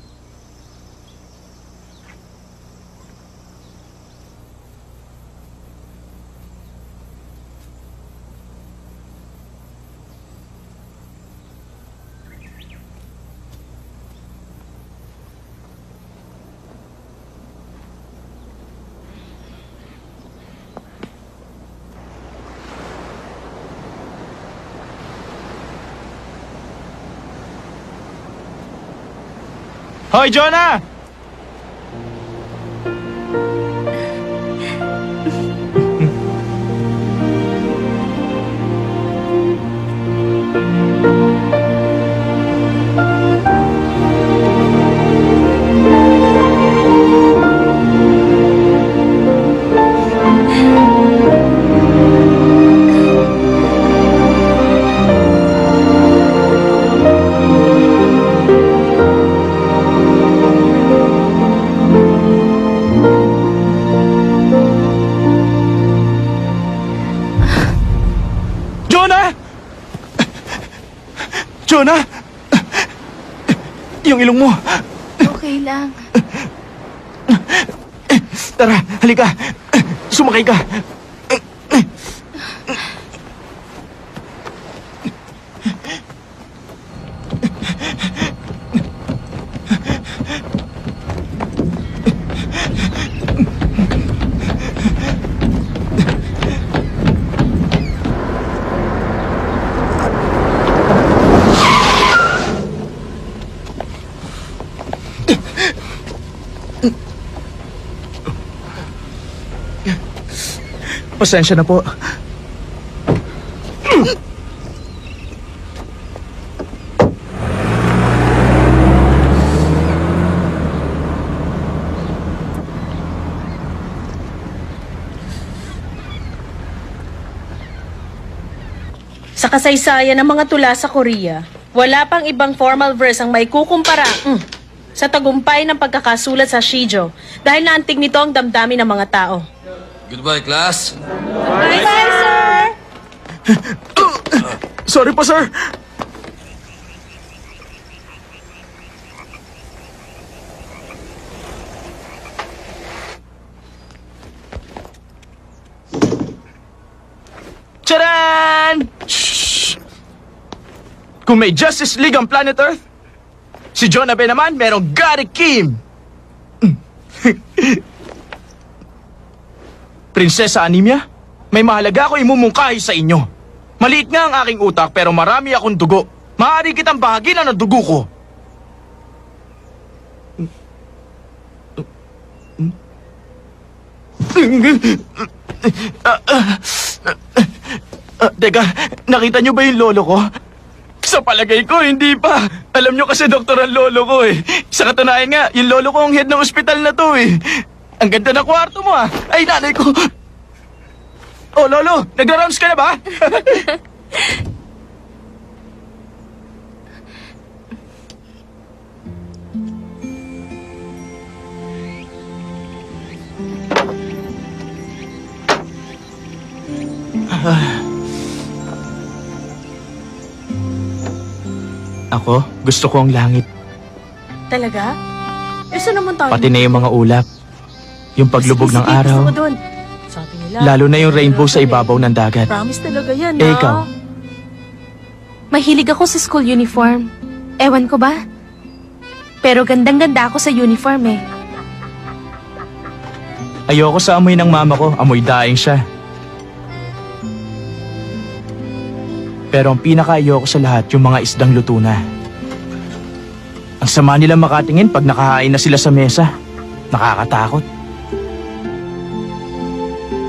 I: Hoy, Jonah! Jonah! Yung ilong mo.
G: Okay lang.
I: Tara, halika. Sumakay ka. Pasensya na po.
J: Sa kasaysayan ng mga tula sa Korea, wala pang ibang formal verse ang may kukumpara sa tagumpay ng pagkakasulat sa Shijo dahil naantig nito ang damdamin ng mga tao.
E: Goodbye, class.
J: Bye, sir!
I: Sorry po, sir. Tcharan! Shhh! Kung may Justice League ang Planet Earth, si Jonah Ben naman merong Gary Kim. Prinsesa Anemia, may mahalaga ako imumungkahi sa inyo. Maliit nga ang aking utak pero marami akong dugo. Maaari kitang bahaginan ng dugo ko. Teka, nakita niyo ba yung lolo ko? Sa palagay ko, hindi pa. Alam niyo kasi doktor ang lolo ko eh. Sa katunayan nga, yung lolo ko ang head ng ospital na to eh. Ang ganda ng kwarto mo ah. Ay, nanay ko. Oh, lolo, nagra-rounds ka na ba? Ako, gusto ko ang langit.
J: Talaga? Isa naman tayo.
I: Pati na yung mga ulap. Yung paglubog ng araw.
J: Gusto ko dun. Sabi nila.
I: Lalo na yung rainbow sa ibabaw ng dagat.
J: Promise talaga yan,
I: Ikaw?
G: Mahilig ako sa school uniform. Ewan ko ba? Pero gandang-ganda ako sa uniform eh.
I: Ayoko sa amoy ng mama ko. Amoy daing siya. Pero ang pinaka-ayoko sa lahat, yung mga isdang luto na. Ang sama nila makatingin pag nakahain na sila sa mesa. Nakakatakot.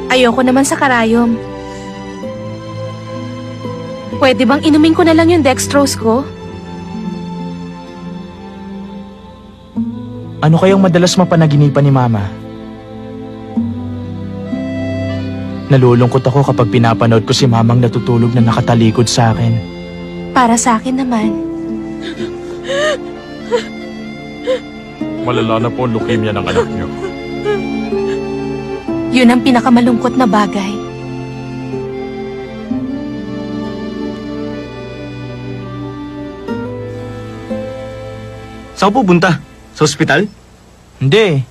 G: Ayoko naman sa karayom. Pwede bang inumin ko na lang yung dextrose ko?
I: Ano kayang madalas mapanaginipan ni mama? Nalulungkot ako kapag pinapanood ko si mamang natutulog na nakatalikod sa akin.
G: Para sa akin naman.
B: Malala na po ang leukemia ng anak niyo.
G: Yun ang pinakamalungkot na bagay.
D: Saan pupunta? Sa ospital?
I: Hindi.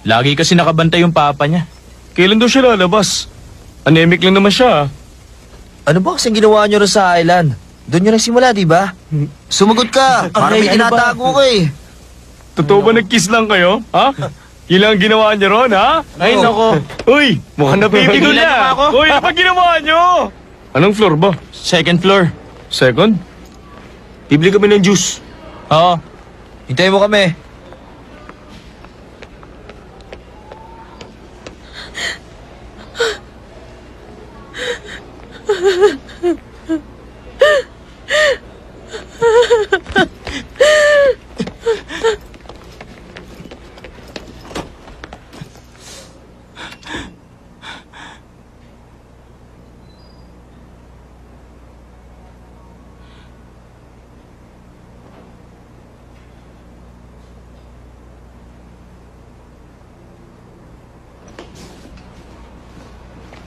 I: Lagi kasi nakabantay yung papa niya.
D: Kailan daw siya lalabas? Anemic lang naman siya.
F: Ano ba kasing ginawa nyo rin sa island? Doon nyo nagsimula, di ba? Sumagot ka! Para may
I: ano ba?
F: tinatago ko eh.
D: Totoo ba nag-kiss lang kayo? Ha? Yun lang ang ginawa niyo ron, ha?
I: Ay, nako.
D: Uy, mukhang napipigil
I: Pigilan niyo
D: na.
I: ba ako?
D: Uy, ano ba ginawa niyo? Anong floor ba?
I: Second floor.
D: Second? Bibili kami ng juice.
I: Oo.
F: Hintayin mo kami.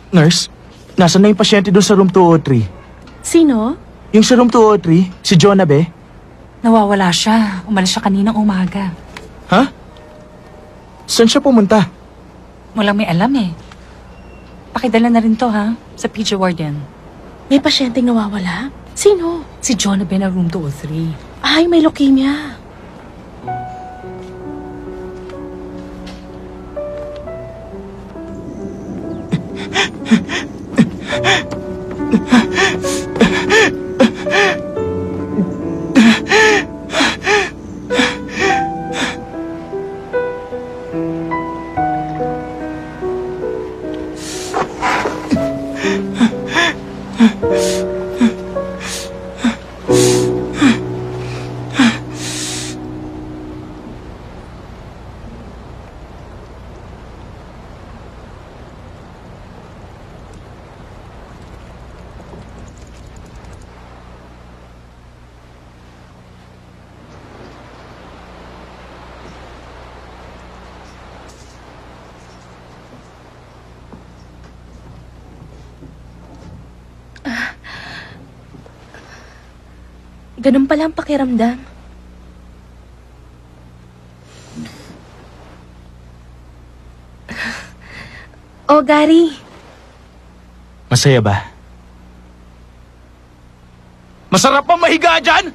I: Nurse, nasaan na yung pasyente doon sa room 203?
K: Sino?
I: Yung sa room 203, si Jonah be?
K: Nawawala siya. Umalis siya kaninang umaga.
I: Ha? Saan siya pumunta?
K: Walang may alam eh. Pakidala na rin to ha, sa PG Warden.
J: May pasyenteng nawawala? Sino?
K: Si Jonah Ben na room 203.
J: Ay, may leukemia.
G: Ganun pala ang pakiramdam. Oh, Gary.
I: Masaya ba? Masarap pa mahiga dyan?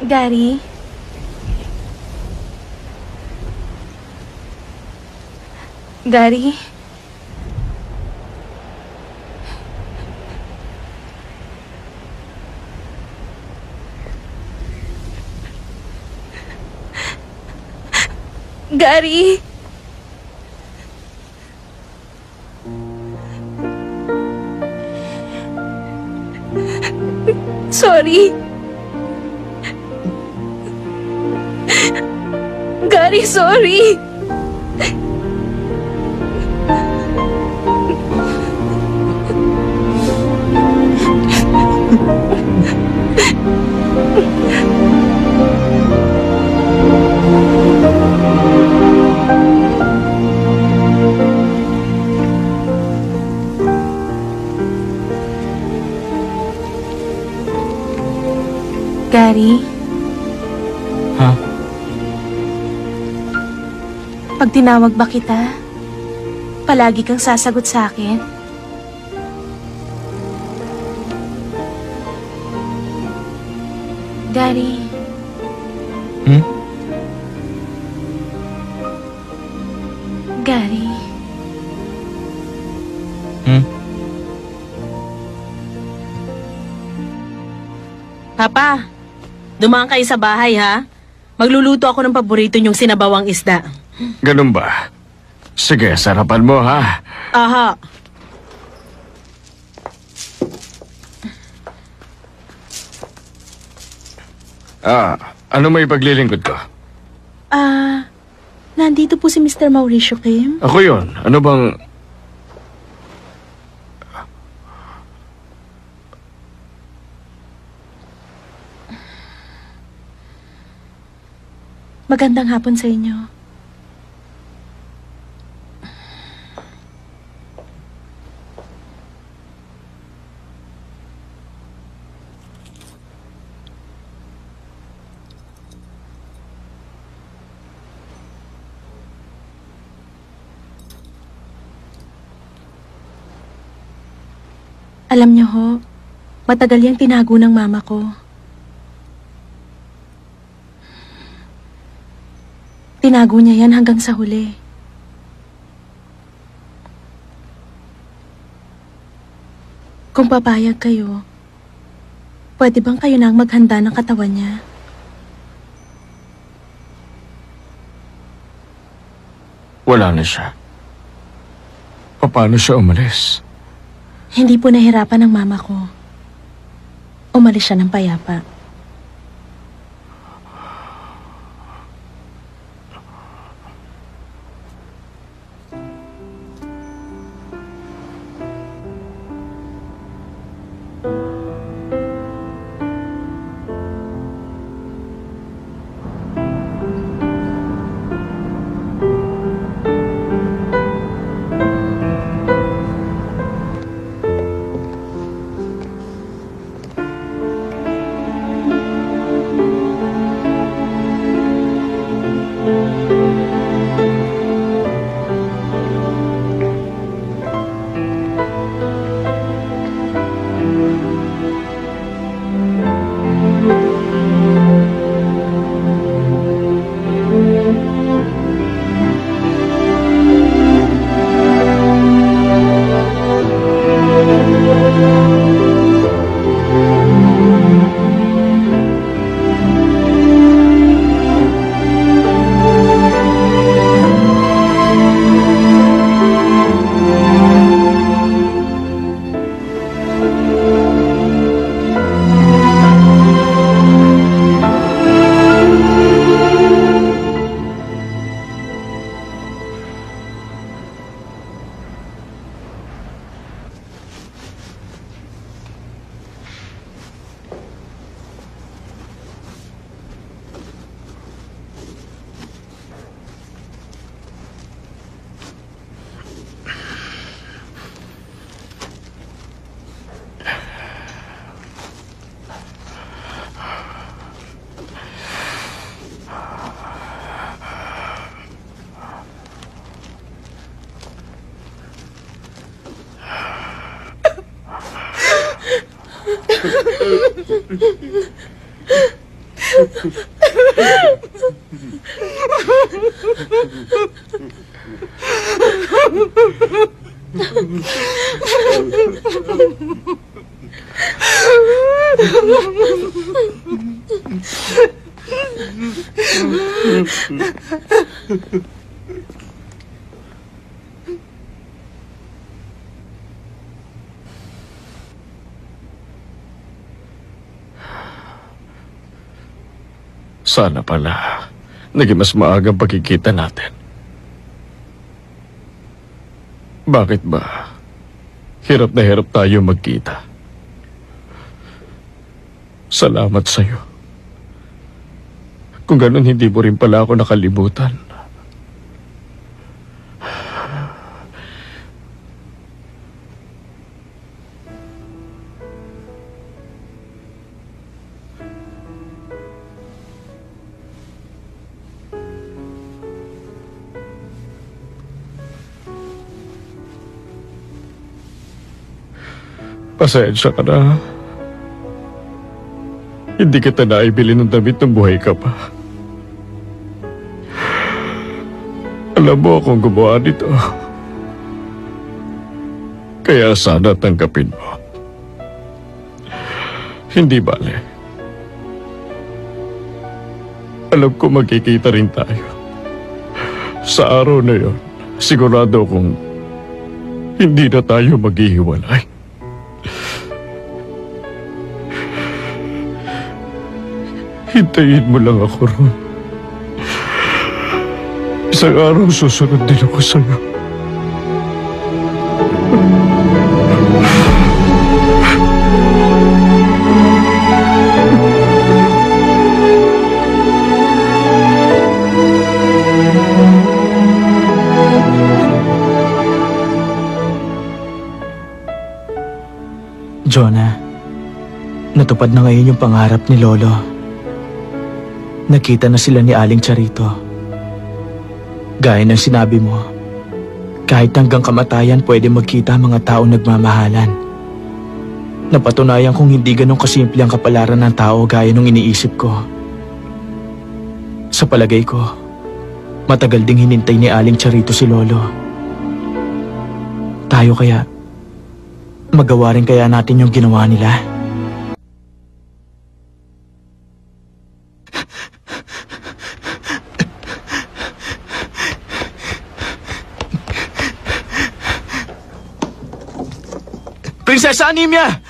G: Gary? Gary? Gary? Sorry. Gary, sorry. Gary?
I: Ha?
G: Pag tinawag ba kita, palagi kang sasagot sa akin? Gary? Gary?
J: Papa, dumaan kayo sa bahay, ha? Magluluto ako ng paborito niyong sinabawang isda.
B: Ganun ba? Sige, sarapan mo, ha?
J: Aha.
B: Ano may paglilingkod ko?
G: Nandito po si Mr. Mauricio Kim.
B: Ako yun. Ano bang...
G: Magandang hapon sa inyo. Alam niyo ho, matagal yang tinago ng mama ko. Tinago niya yan hanggang sa huli. Kung papayag kayo, pwede bang kayo na ang maghanda ng katawan niya?
B: Wala na siya. Paano siya umalis?
G: Hindi po nahirapan ng mama ko. Umalis siya ng payapa.
B: Sana pala, naging mas maagang pagkikita natin. Bakit ba? Hirap na hirap tayo magkita. Salamat sa'yo. Kung ganun, hindi mo rin pala ako nakalimutan. Pasensya ka na. Hindi kita naibili ng damit ng buhay ka pa. Alam mo akong gumawa nito. Kaya sana tanggapin mo. Hindi bale. Alam ko magkikita rin tayo. Sa araw na yon, sigurado kong hindi na tayo maghihiwalay. Hintayin mo lang ako ron. Isang araw susunod din ako sa'yo.
I: Jonah, natupad na ngayon yung pangarap ni Lolo. Nakita na sila ni Aling Charito. Gaya ng sinabi mo, kahit hanggang kamatayan pwede magkita ang mga taong nagmamahalan. Napatunayan kong hindi ganun kasimple ang kapalaran ng tao gaya nung iniisip ko. Sa palagay ko, matagal ding hinintay ni Aling Charito si Lolo. Tayo kaya, magawa rin kaya natin yung ginawa nila? Prinsesa Anemia!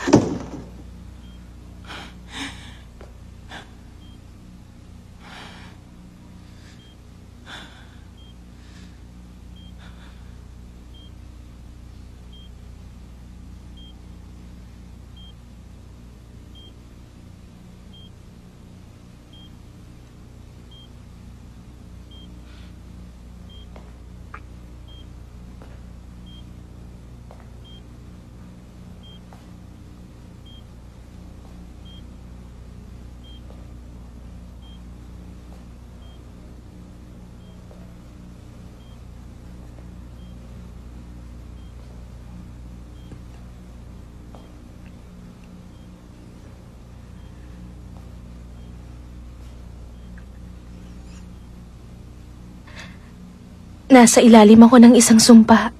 G: Nasa ilalim ako ng isang sumpa.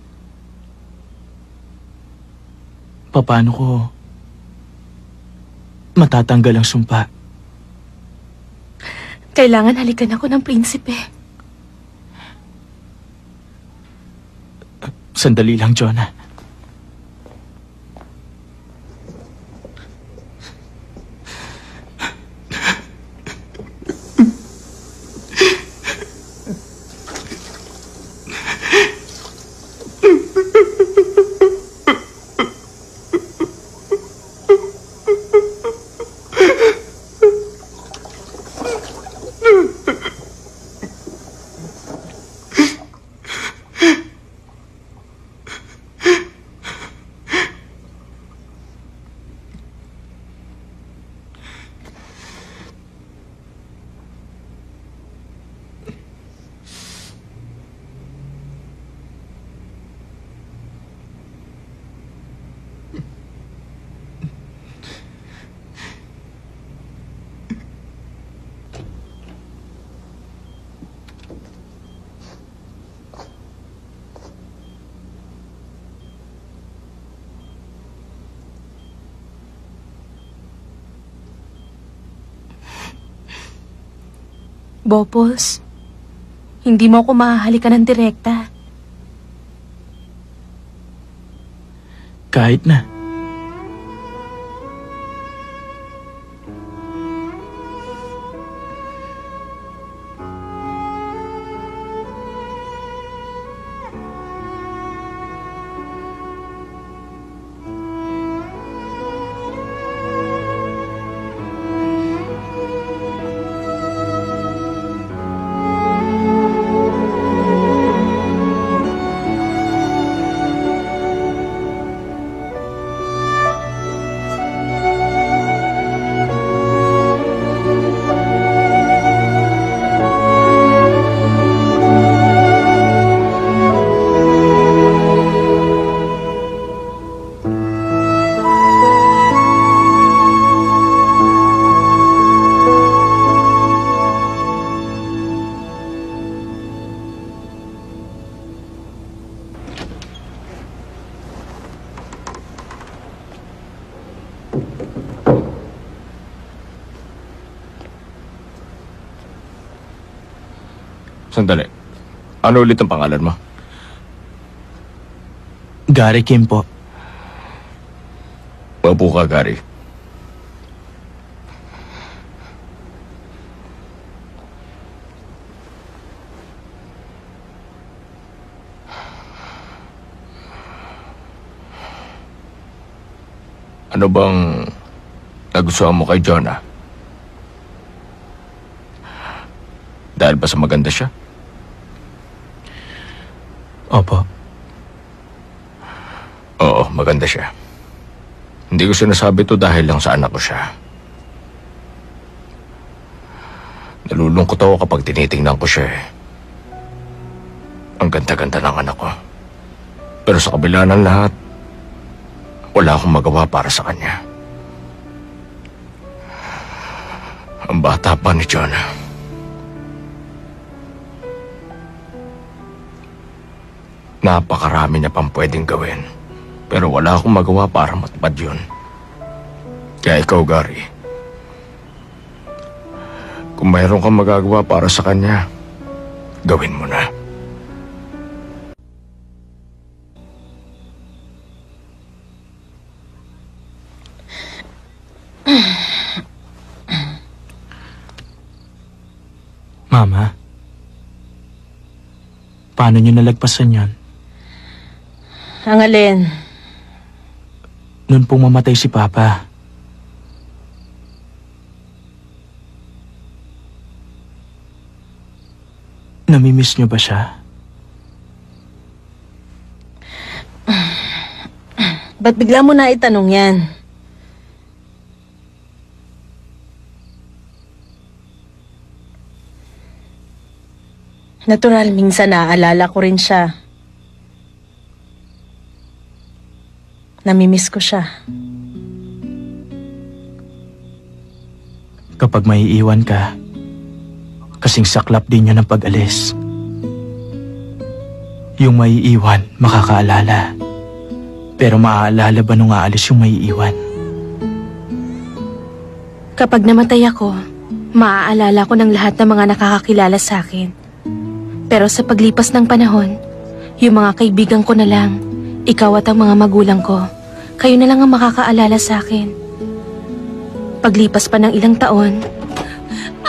I: Paano ko matatanggal ang sumpa?
G: Kailangan halikan ako ng prinsipe.
I: Sandali lang, Jonah.
G: Bopos, hindi mo ako mahahalikan ng direkta.
I: Kahit na.
B: Sandali. Ano ulit ang pangalan mo?
I: Gary Kim po.
B: Mabu ka, Gary. Ano bang nagustuhan mo kay Jonah? Dahil ba sa maganda siya?
I: Opo.
B: Oo, maganda siya. Hindi ko sinasabi to dahil lang sa anak ko siya. Nalulungkot ako kapag tinitingnan ko siya eh. Ang ganda-ganda ng anak ko. Pero sa kabila ng lahat, wala akong magawa para sa kanya. Ang bata pa ni Jonah. Napakarami niya pang pwedeng gawin. Pero wala akong magawa para matupad yun. Kaya ikaw, Gary, kung mayroon kang magagawa para sa kanya, gawin mo na.
I: Mama, paano niyo nalagpasan yan?
J: Ang alin?
I: Noon pong mamatay si Papa. Namimiss niyo ba siya?
J: Ba't bigla mo na itanong yan? Natural, minsan naaalala ko rin siya. Namimiss ko siya.
I: Kapag maiiwan ka, kasing saklap din yun ang pag-alis. Yung maiiwan, makakaalala. Pero maaalala ba nung aalis yung maiiwan?
G: Kapag namatay ako, maaalala ko ng lahat ng mga nakakakilala sa akin. Pero sa paglipas ng panahon, yung mga kaibigan ko na lang, ikaw at ang mga magulang ko, kayo na lang ang makakaalala sa akin. Paglipas pa ng ilang taon,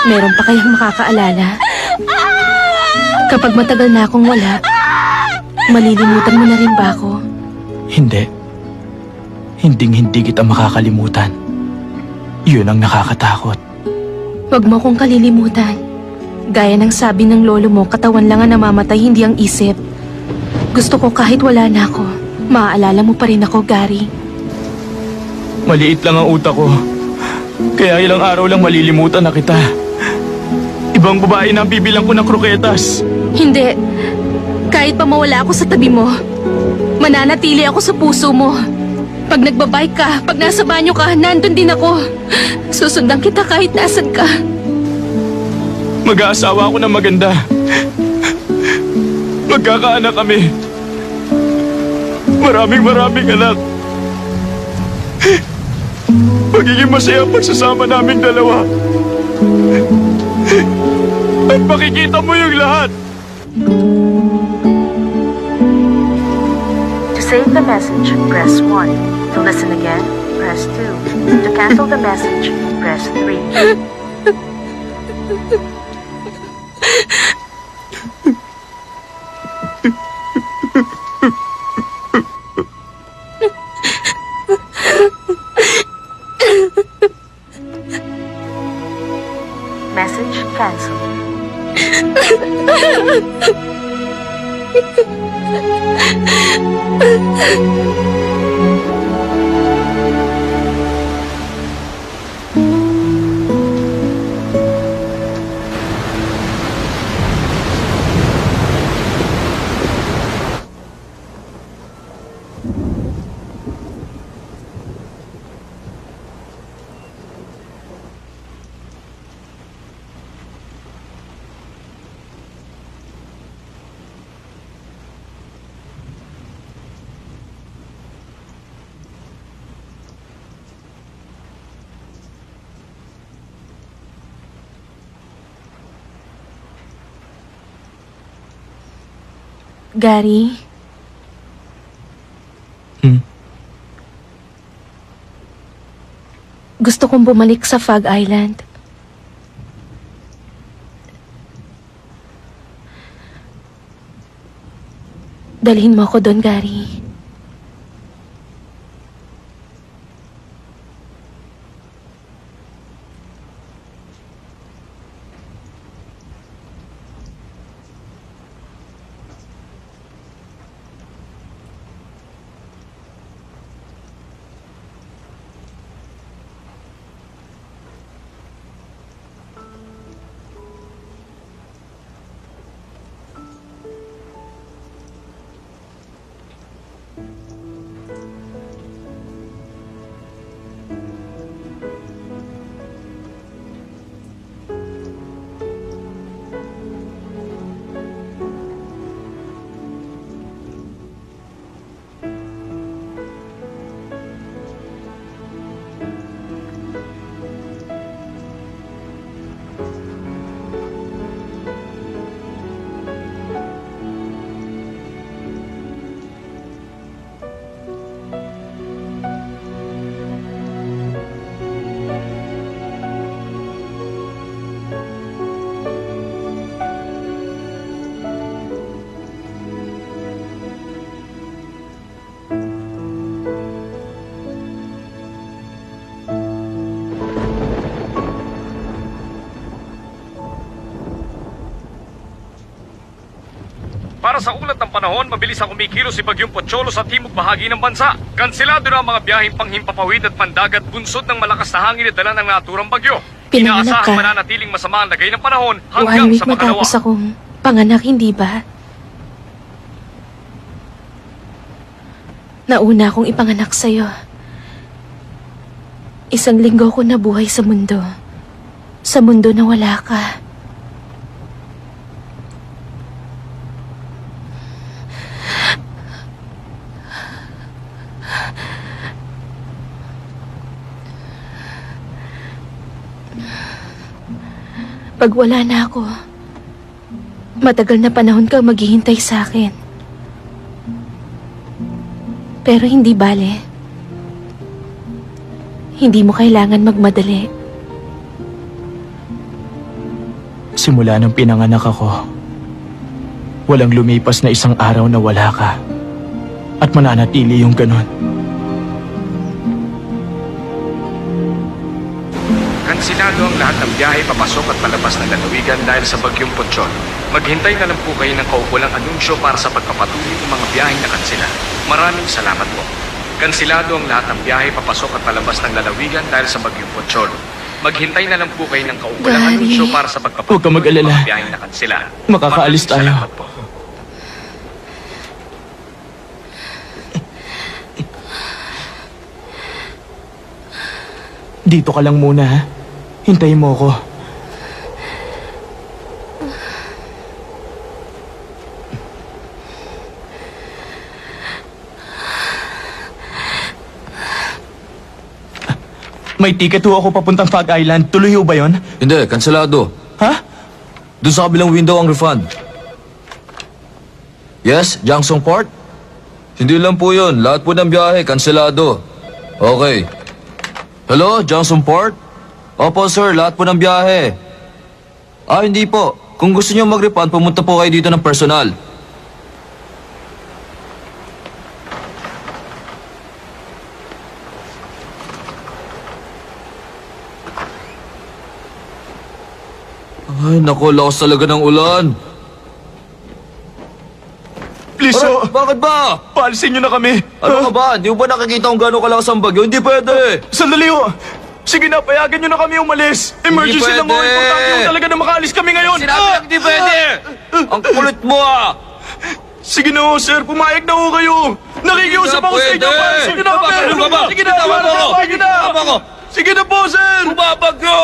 G: meron pa kayong makakaalala. Kapag matagal na akong wala, malilimutan mo na rin ba ako?
I: Hindi. Hinding-hindi kita makakalimutan. Yun ang nakakatakot.
G: Huwag mo akong kalilimutan. Gaya ng sabi ng lolo mo, katawan lang ang namamatay, hindi ang isip. Gusto ko kahit wala na ako, maaalala mo pa rin ako, Gary.
I: Maliit lang ang utak ko. Kaya ilang araw lang malilimutan na kita. Ibang babae na ang bibilang ko ng kroketas.
G: Hindi. Kahit pa mawala ako sa tabi mo, mananatili ako sa puso mo. Pag nagbabike ka, pag nasa banyo ka, nandun din ako. Susundan kita kahit nasan ka.
I: Mag-aasawa ako ng maganda. Magkakaanak kami. Maraming anak. Magiging masaya ang pagsasama naming dalawa.
D: At makikita mo yung lahat.
J: To save the message, press 1. To listen again, press 2. To cancel the message, press 3. Message cancelled.
G: Gary? Gusto kong bumalik sa Fog Island. Dalhin mo ako doon, Gary.
D: Para sa ulat ng panahon, mabilis ang kumikilos si Bagyong Pocholo sa timog bahagi ng bansa. Kanselado na ang mga biyaheng panghimpapawid at pandagat bunsod ng malakas na hangin na dala ng naturang bagyo.
G: Pinanganak ka.
D: Inaasahang mananatiling masama ang lagay ng panahon
G: 1
D: hanggang
G: week
D: sa makalawa.
G: matapos akong panganak, hindi ba? Nauna akong ipanganak sa'yo. 1 linggo ko nabuhay sa mundo. Sa mundo na wala ka. Pag wala na ako, matagal na panahon kang maghihintay sa akin. Pero hindi bale. Hindi mo kailangan magmadali.
I: Simula nang pinanganak ako, walang lumipas na 1 araw na wala ka. At mananatili yung ganon.
D: Kansilado ang lahat ng biyahe papasok at palabas ng lalawigan dahil sa Bagyong Pocholo. Maghintay na lang po kayo ng kaukulang anunsyo para sa pagpapatuloy ng mga biyaheng nakansila. Maraming salamat po. Kansilado ang lahat ng biyahe papasok at palabas ng lalawigan dahil sa Bagyong Pocholo. Maghintay na lang po kayo ng kaukulang
G: Gary,
D: anunsyo para sa pagpapatuloy
I: huwag kang mag-alala.
D: ng mga biyaheng nakansila.
I: Makakaalis
D: Maraming
I: tayo.
D: salamat po.
I: Dito ka lang muna, ha? Hintayin mo ako. May ticket ho ako papuntang Fog Island. Tuloy ho ba yon?
E: Hindi, kanselado.
I: Ha?
E: Doon sa kabilang window ang refund. Yes, Jangsong Port? Hindi lang po yun. Lahat po ng biyahe, kanselado. Okay. Hello, Jangsong Port? Opo sir, lahat po ng biyahe. Hindi po. Kung gusto niyo mag-refund, pumunta po kayo dito ng personal. Ay, naku, lakas talaga ng ulan.
D: Please,
E: Bakit ba?
D: paalisin niyo na kami.
E: Ano ka ba? Di mo ba nakikita kung gano'ng kalakas ang bagyo? Hindi pwede.
D: Sandali ho. Sige na, payagan niyo na kami umalis. Emergency lang ho.
E: pwede.
D: Importante ho talaga na makaalis kami ngayon.
E: Sinabi lang hindi pwede. Ang kulit mo
D: Sige na ho, sir. Pumayag na ho kayo. Nakikiusap ako sa inyo. Paalisin niyo na kami.
E: Ano ka ba?
D: Sige na,
E: Tama mo ako.
D: sige na.
E: Tama ko.
D: Sige na po, sir.
E: Bumabagyo.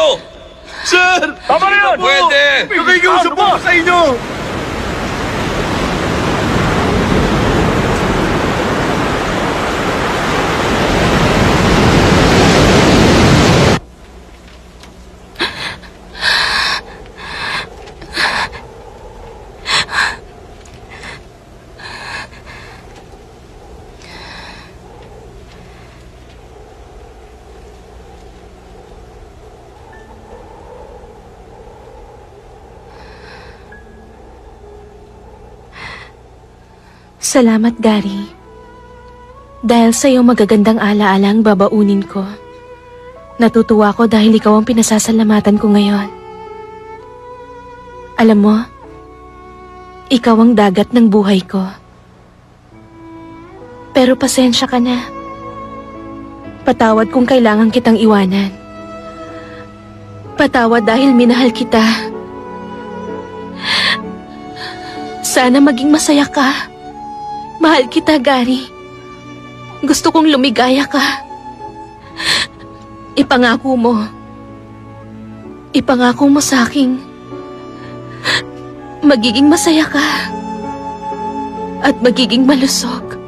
D: Sir. Tama na yun.
E: Pwede.
D: Nakikiusap po sa inyo.
G: Salamat, Gary. Dahil sa'yo magagandang alaala ang babaunin ko. Natutuwa ko dahil ikaw ang pinasasalamatan ko ngayon. Alam mo, ikaw ang dagat ng buhay ko. Pero pasensya ka na. Patawad kung kailangan kitang iwanan. Patawad dahil minahal kita. Sana maging masaya ka. Mahal kita, Gary. Gusto kong lumigaya ka. Ipangako mo. Ipangako mo sa akin. Magiging masaya ka. At magiging malusog.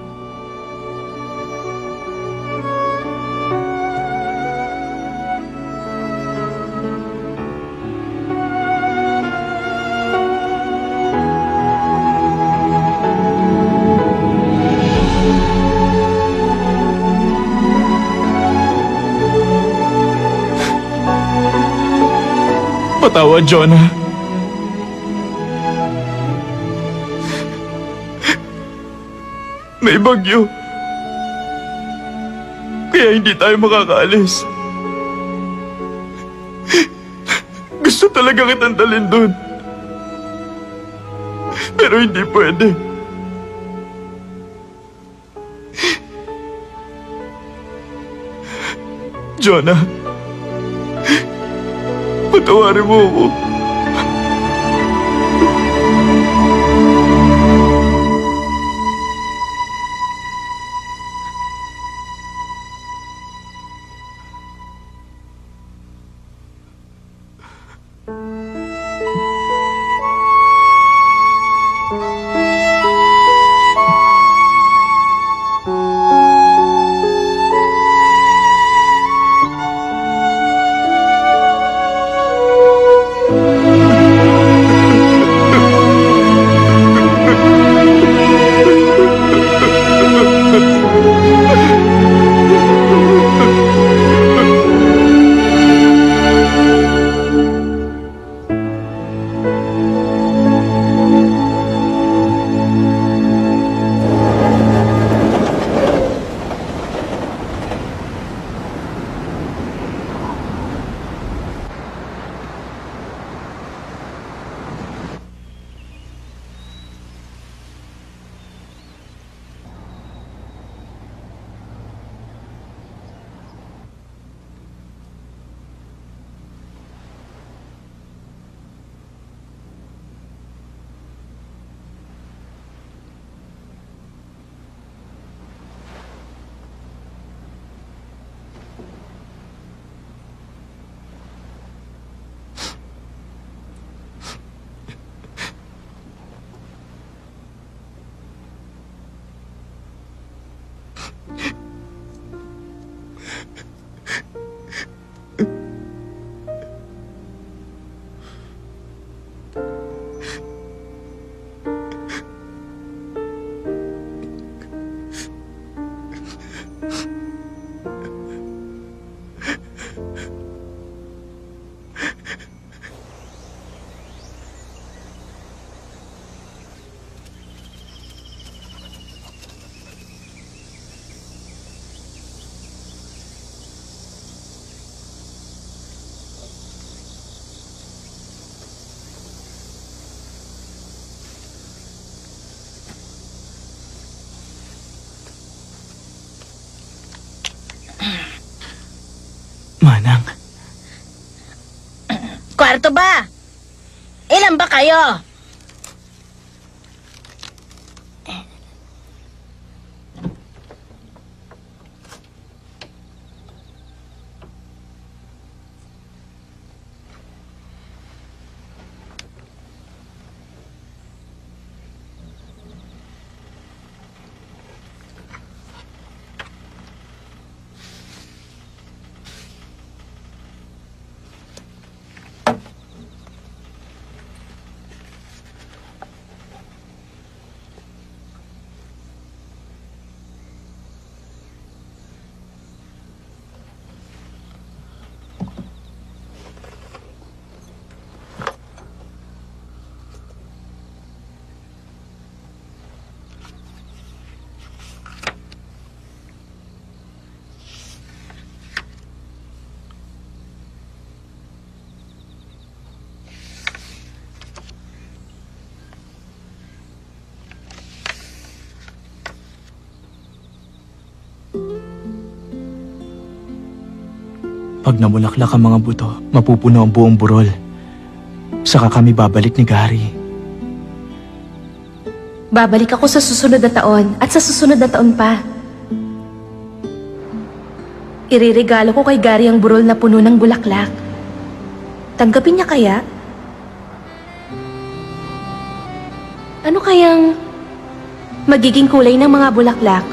D: Patawad, Jonah. May bagyo. Kaya hindi tayo makakaalis. Gusto talaga kitang dalhin doon. Pero hindi pwede. Jonah. Patawarin mo ako.
A: kwarto ba? Ilan ba kayo?
I: Pag namulaklak ang mga buto, mapupuno ang buong burol. Saka kami babalik ni Gary.
G: Babalik ako sa susunod na taon at sa susunod na taon pa. Iririgalo ko kay Gary ang burol na puno ng bulaklak. Tanggapin niya kaya? Ano kayang magiging kulay ng mga bulaklak?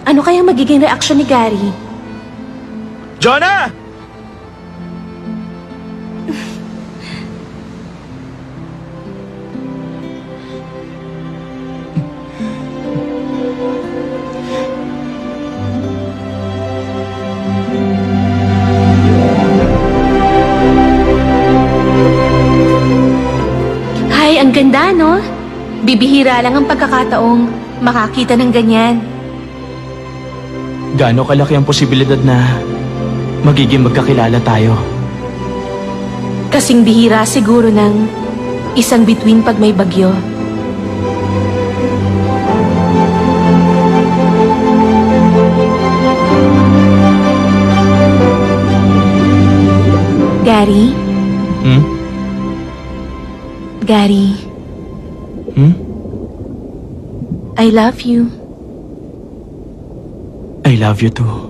G: Ano kayang magiging reaksyon ni Gary?
D: Jonah!
G: Ay, ang ganda, no? Bibihira lang ang pagkakataong makakita ng ganyan.
I: Gaano kalaki ang posibilidad na magiging magkakilala tayo?
G: Kasing bihira siguro ng isang bituin pag may bagyo. Gary? Gary? I love you.
I: I love you too.